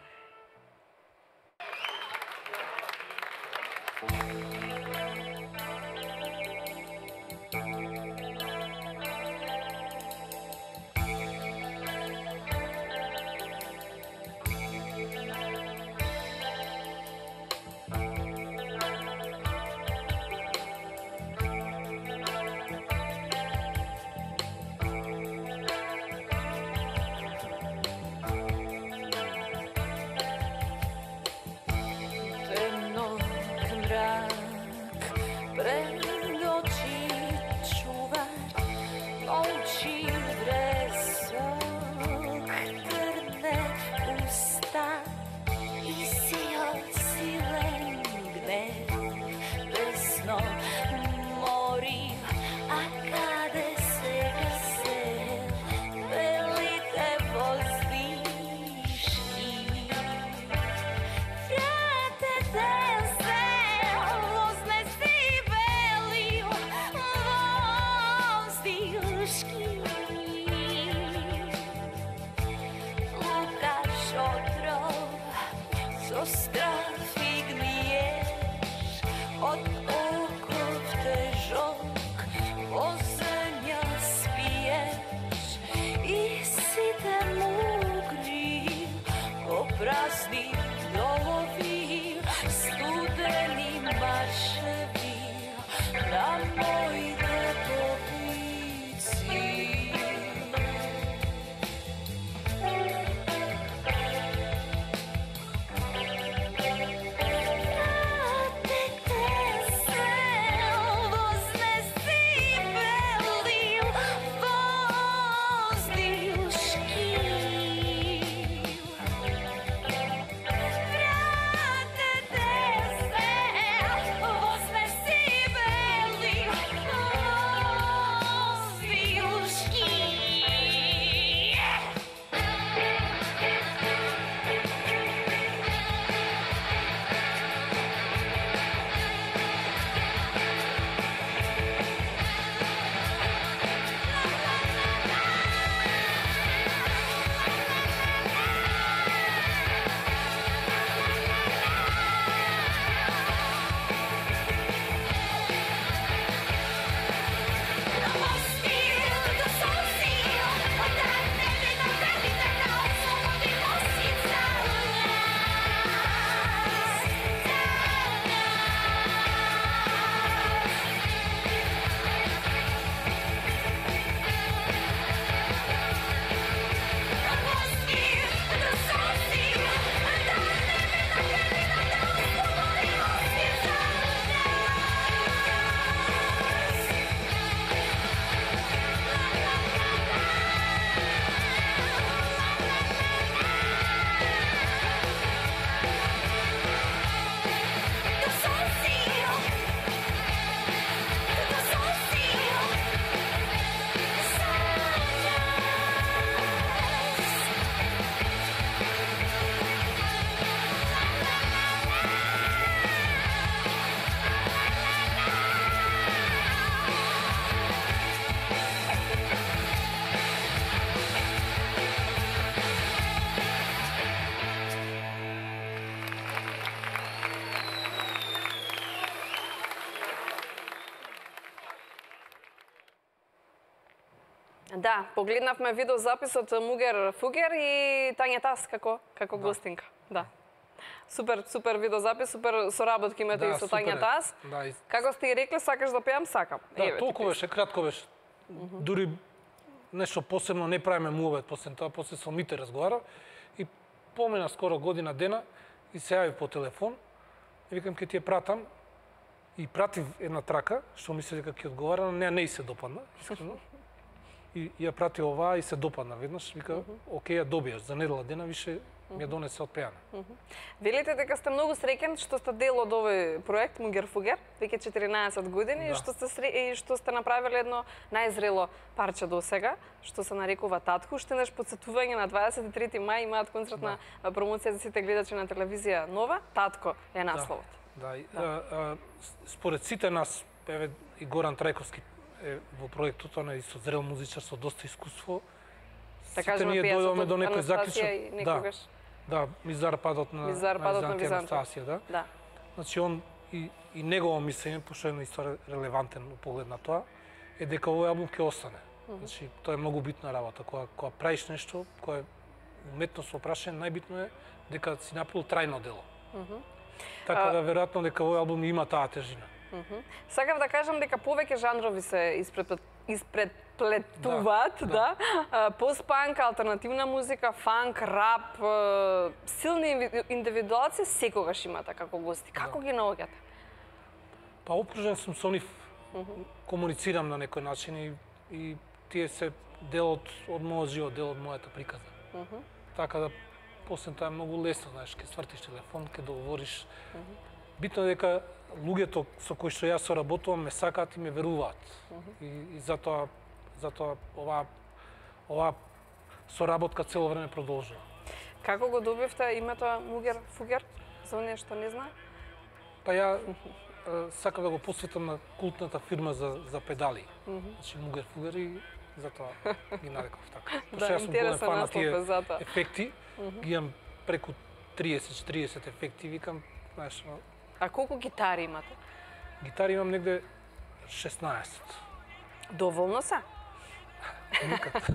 Да, погледнавме видеозапис од Мугер Фугер и Тања Тас како гостинка. Да. Супер видеозапис, супер соработки имате и со Тања Тас. Да, Како сте и рекле, сакаш да пеам, сакам. Да, толку беше, кратко беше. Дури нешто посебно не правиме муавет после тоа, после со Мите разговарав и помина скоро година дена и се јави по телефон и викам ке ти ја пратам и пратив една трака што мисли дека ќе одговара, но не и се допадна, искрено. И ја прати оваа и се допадна веднаш, вика, окей, ја добиеш, за недела дена више ми ја донесе одпеана. Велите дека сте многу среќен што сте дел од овој проект Мугер Фугер, веќе 14 години, и што сте направиле едно најзрело парче до сега, што се нарекува Татко. Уште еднаш потсетување на 23 мај имаат концертна промоција за сите гледачи на телевизија Нова. Татко е насловот. Да, според сите нас, еве и Горан Трајковски е во проектот, он е со зрел музичар со доста искуство. Така ние дојдовме до некој заклучок. Да, Мизар падот на Анастасија, да. Значи он и негово мислење, пошто е исто релевантен поглед на тоа, е дека овој албум ќе остане. Значи тоа е многу битна работа, кога правиш нешто, кое уметност во прашање, најбитно е дека си направил трајно дело. Така да веројатно дека овој албум има таа тежина. Сакав да кажам дека повеќе жанрови се испретплетуваат, да. Пост-панк, алтернативна музика, фанк, рап, силни индивидуалци секогаш имате како гости. Како ги наоѓате? Па опружен сум со нив, комуницирам на некој начин и тие се дел од мојот живот, дел од мојата приказна. Така да после тоа е многу лесно, знаеш, ке свртиш телефон, ке договориш. Битно е дека луѓето со кои што јас соработувам ме сакаат и ме веруваат. И затоа оваа соработка цело време продолжува. Како го добивте името Мугер Фугер? За оние што не знае? Па ја сакам да го посветам на култната фирма за педали. Значи Мугер Фугер и затоа ги нареков така. Пошто јас сум голем фан на тие ефекти. Ги имам преку 30-40 ефекти, викам, знаеш. А колку гитари имате? Гитари имам негде 16. Доволно се? Никак.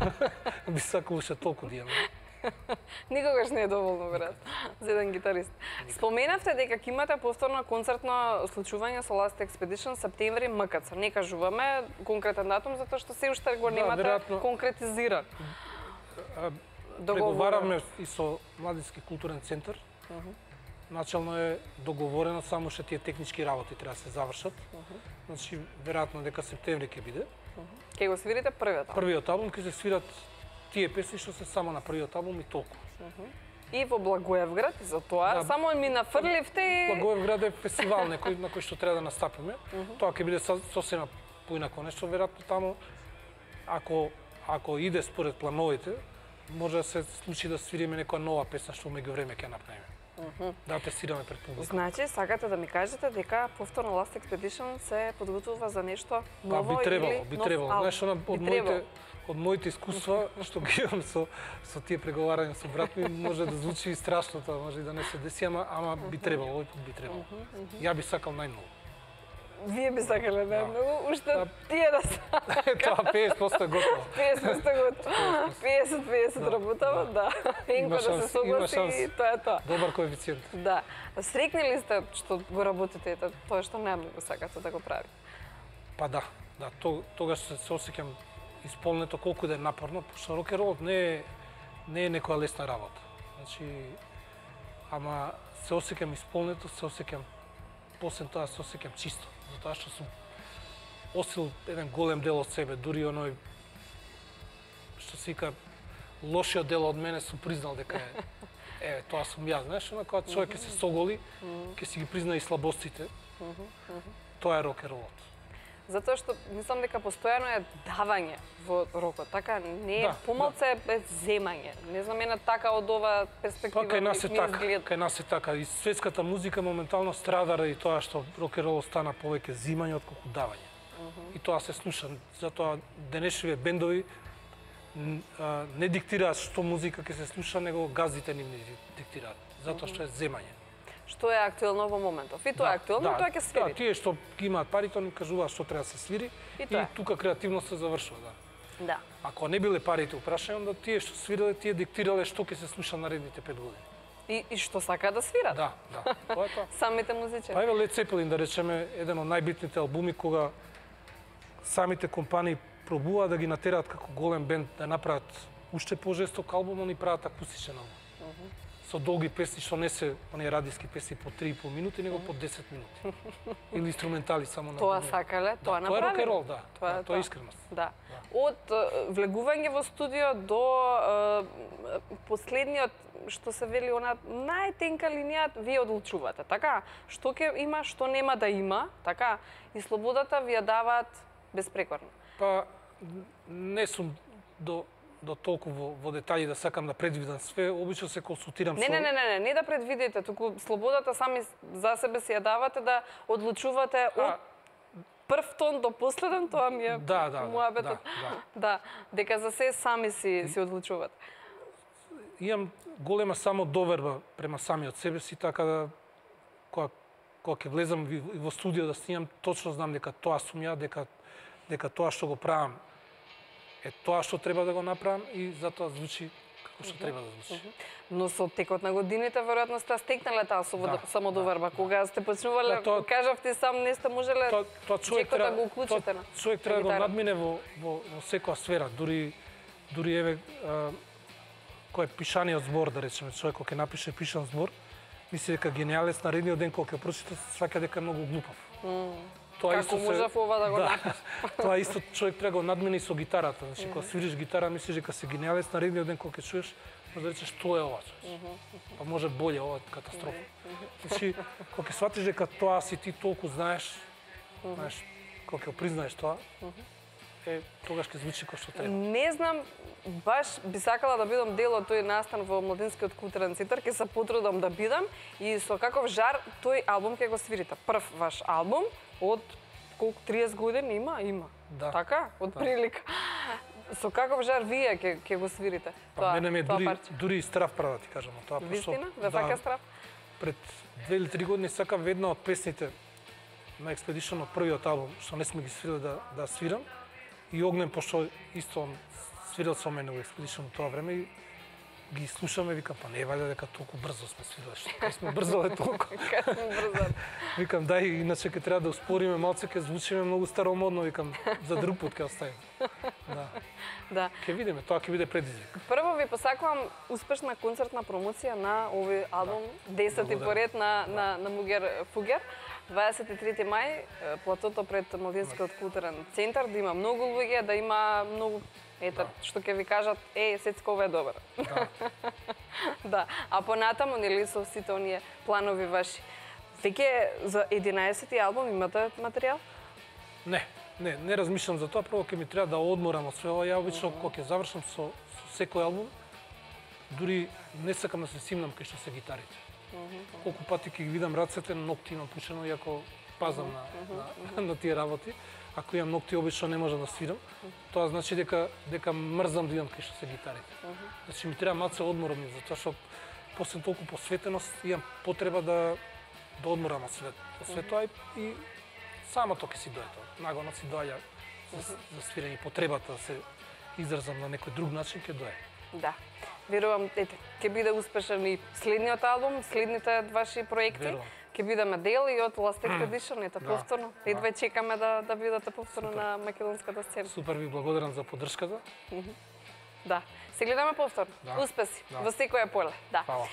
Би сакал уште толку да имам. Никогаш не е доволно, веројатно, за еден гитарист. Споменавте дека ќе имате повторно концертно случување со Last Expedition септември МКЦ. Не кажуваме конкретен датум, затоа што се уште го немате конкретизиран. Преговаравме и со Младински културен центар. Начално е договорено, само што тие технички работи треба да се завршат. Значи, веројатно дека септември ќе биде. Ќе го свирите првиот албум? Првиот албум ќе се свират тие песни што се само на првиот албум и толку. И во Благоевград, за тоа, само ми нафрливте и... Благоевград е фестивал на кој што треба да настапиме. Тоа ќе биде сосема поинако нешто, веројатно таму, ако иде според плановите, може да се случи да свириме некоја нова песна што меѓувреме ќе направиме. Да тестираме пред публика. Значи, сакате да ми кажете дека повторно Last Expedition се подготвува за нешто ново или би требало. Знаеш, од моите искуства што ги имам со тие преговарања со брат ми, може да звучи и страшно тоа, може и да не се деси, ама би требало, овој пат би требало. Ја би сакал најмногу. Вие би сакале најмногу, уште тие да сакат. Тоа 50% готово. 50% готово. 50-50 работава, да. Енко да се согласи и тоа е тоа. Добар коефициент. Да. Срекни ли сте што го работите, тоа што најмногу сакате да го прави? Па да, тогаш се осеќам исполнето колку да е напорно, пошто рок-н-ролот не е некоја лесна работа. Значи, ама се осеќам исполнето, се осеќам после тоа се осеќам чисто, затоа што сум осил еден голем дел од себе, дури оној што се вика лошиот дел од мене сум признал дека е тоа сум јас, знаеш, кога човек ќе се соголи, ќе си ги призна и слабостите. Тоа е рок-н-ролот. Затоа што мислам дека постојано е давање во рокот, така не е помалце е земање. Не знам една така од ова перспектива. Па кај нас е така, и светската музика моментално страда ради тоа што рок-н-рол стана повеќе земање отколку давање. И тоа се слуша, затоа денешните бендови не диктираат што музика ќе се слуша, него газите ним диктираат, затоа што е земање. Што е актуелно во моментов. И тоа е актуелно, тоа ќе свири. Да, тие што ги имаат парите, ни кажуваат што треба да се свири и тука креативност се завршува, да. Да. Ако не биле парите упрашани, onda тие што свирале, тие диктирале што ќе се слуша наредните 5 години. И што сака да свират? Да. Тоа е тоа. Самите музичари. Па еве Led Zeppelin, да речеме, еден од најбитните албуми кога самите компании пробуваат да ги натераат како голем бенд да направат уште пожесток албум, они прават акустичен албум. Со долги песни што не се оние радиски песни по 3,5 минути, него по 10 минути. Или инструментали само на. Тоа сакале, тоа направи. Тоа е рок-н-рол, да. Тоа е искреност. Да. Од влегување во студио до последниот, што се вели она најтенка линија, вие одлучувате, така? Што ќе има, што нема да има, така? И слободата ви ја даваат безпрекорно. Па не сум до толку во детали да сакам да предвидам све, обично се консултирам со... Не да предвидите, туку слободата сами за себе си ја давате да одлучувате од прв тон до последен, тоа ми е муабетот. Да, дека за се сами си одлучувате. Имам голема само доверба према самиот себе си, така да кога ќе влезам во студио да снимам, точно знам дека тоа сум ја, дека тоа што го правам е тоа што треба да го направам и затоа звучи како што треба да звучи. Но со текот на годините веројатно сте стекнале таа самодоверба. Кога сте почнувале, кажавте сам, не сте можеле чекот да го уклучите. Човек треба да го надмине во секоја сфера, дури еве кој е пишаниот збор, да речеме, човек кој ќе напише пишан збор, мисли дека гениалец, наредниот ден кога ќе прочита, сваќа дека е многу глупав. Како можев ова да го напишам? Тоа исто човек треба да го надмени со гитарата. Значи, кога свириш гитара, мислиш дека си гениалец, наредниот ден кога ќе чуеш, може да речеш што е ова. Па може боле, ова е катастрофа. Значи, кога ќе сватиш дека тоа си ти толку знаеш, кога ќе признаеш тоа, тогаш ќе звучи како што треба. Не знам, баш би сакала да бидам дел од тој настан во Младинскиот културен центар, ќе се потрудам да бидам и со каков жар тој албум ќе го свирите. Прв ваш албум од колку 30 години има. Да. Така, од прилика. Со каков жар вие ќе го свирите? Па мене ме дури страв права, ти кажам тоа. Вистина? Да така страв? Пред 2 или 3 години сакам една од песните на Expedition од првиот албум, што не сме ги свирили да свирам. И Огнен, пошто исто свирил со мене во Expedition тоа време и ги слушаме, викам, па не вајде дека толку брзо сме свириле, што сме брзале толку. Викам, дај, иначе ќе треба да успориме малце, ќе звучиме многу старомодно, викам, за друг пат ќе оставим. Да. Ќе видиме, тоа ќе биде предизвик. Прво ви посакувам успешна концертна промоција на овој албум, 10-ти поред на Мугер Фугер. 23 мај, платото пред Младинскиот културен центар, да има многу луѓе, да има многу што ќе ви кажат, Сецко, ова е добро. Да. А понатаму, нели, со сите оние планови ваши, веќе за 11-ти албум имате материјал? Не размишлам за тоа, прво ќе ми треба да одморам од све ова. Ја обично кога ќе завршам со секој албум, дури не сакам да се симнам кај што се гитарите. Колку пати ќе ги видам рацете, ногти имам пушено, иако пазам на тие работи. Ако имам ногти, обично не можам да свирам. Тоа значи дека мрзам да идам кај што се гитарите. Значи ми треба малце одмор од нив, затоа што после толку посветеност имам потреба да одморам од све тоа и самото ќе си дое тоа. Нагонот си доаѓа за свирење, потребата да се изразам на некој друг начин ќе дое. Да. Верувам, ќе биде успешен и следниот албум, следните ваши проекти. Верувам. Ќе бидеме дел и од Last Expedition, повторно. Едва чекаме да бидете повторно на македонската сцена. Супер, ви благодарам за поддршката. Да. Се гледаме повторно. Успеси во секоја поле. Да. Фала.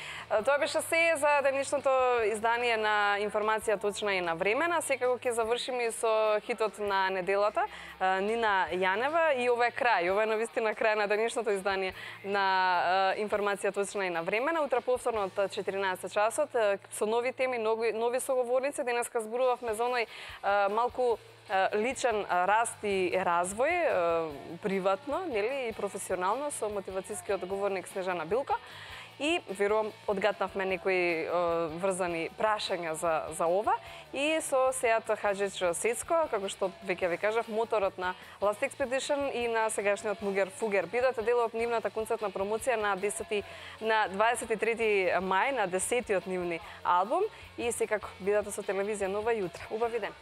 Тоа беше се за денешното издание на Информација точна и навремена. Секако ќе завршиме и со хитот на неделата, Нина Јанева, и ова е крај. Ова е навистина крај на денешното издание на Информација точна и навремена. Утре повторно од 14 часот со нови теми, нови соговорници. Денеска зборувавме за оној малку личен раст и развој, приватно, нели, и професионално, со мотивацијскиот говорник Снежана Билко. И, верувам, одгатнавме некои врзани прашања за ова. И со Сеат Хаджич Сецко, како што веќе ви кажав, моторот на Last Expedition и на сегашниот Мугер Фугер. Бидете дел од нивната концертна промоција на 23 мај, на 10-тиот нивни албум. И секако, бидете со телевизија Нова јутре. Убави ден!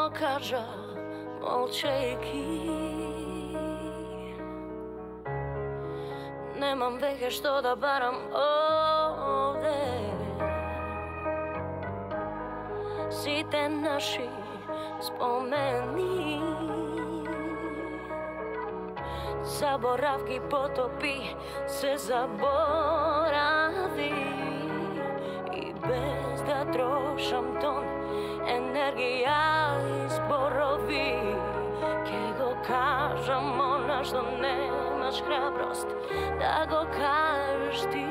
Само кажа, молчејки, немам веќе што да барам овде. Сите наши спомени, заборавки потопи, се заборави. И без да трошам тон, енергија и зборови, ке го кажам она што немаш храброст да го кажеш ти.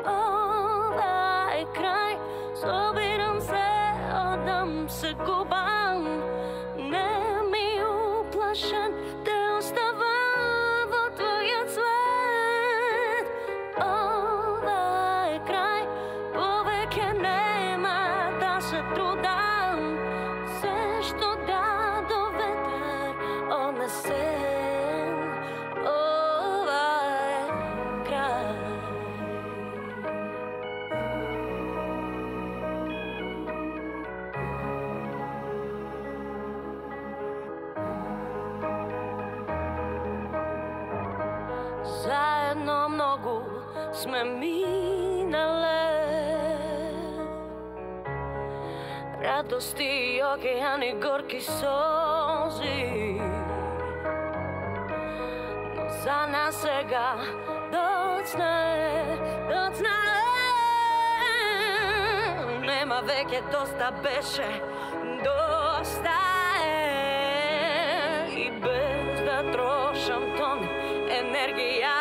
Ова е крај, собирам се, одам се губам, не ми уплашен, те остава во твојот свет. Ова е крај, повеќе нема да се трудам, се што дадо ветер однесен. Ова е крај. Заедно многу сме минале, радости и океани, горки солзи, но за нас сега доцна е. Нема веќе доста, беше доста е. И без да трошам тон, енергија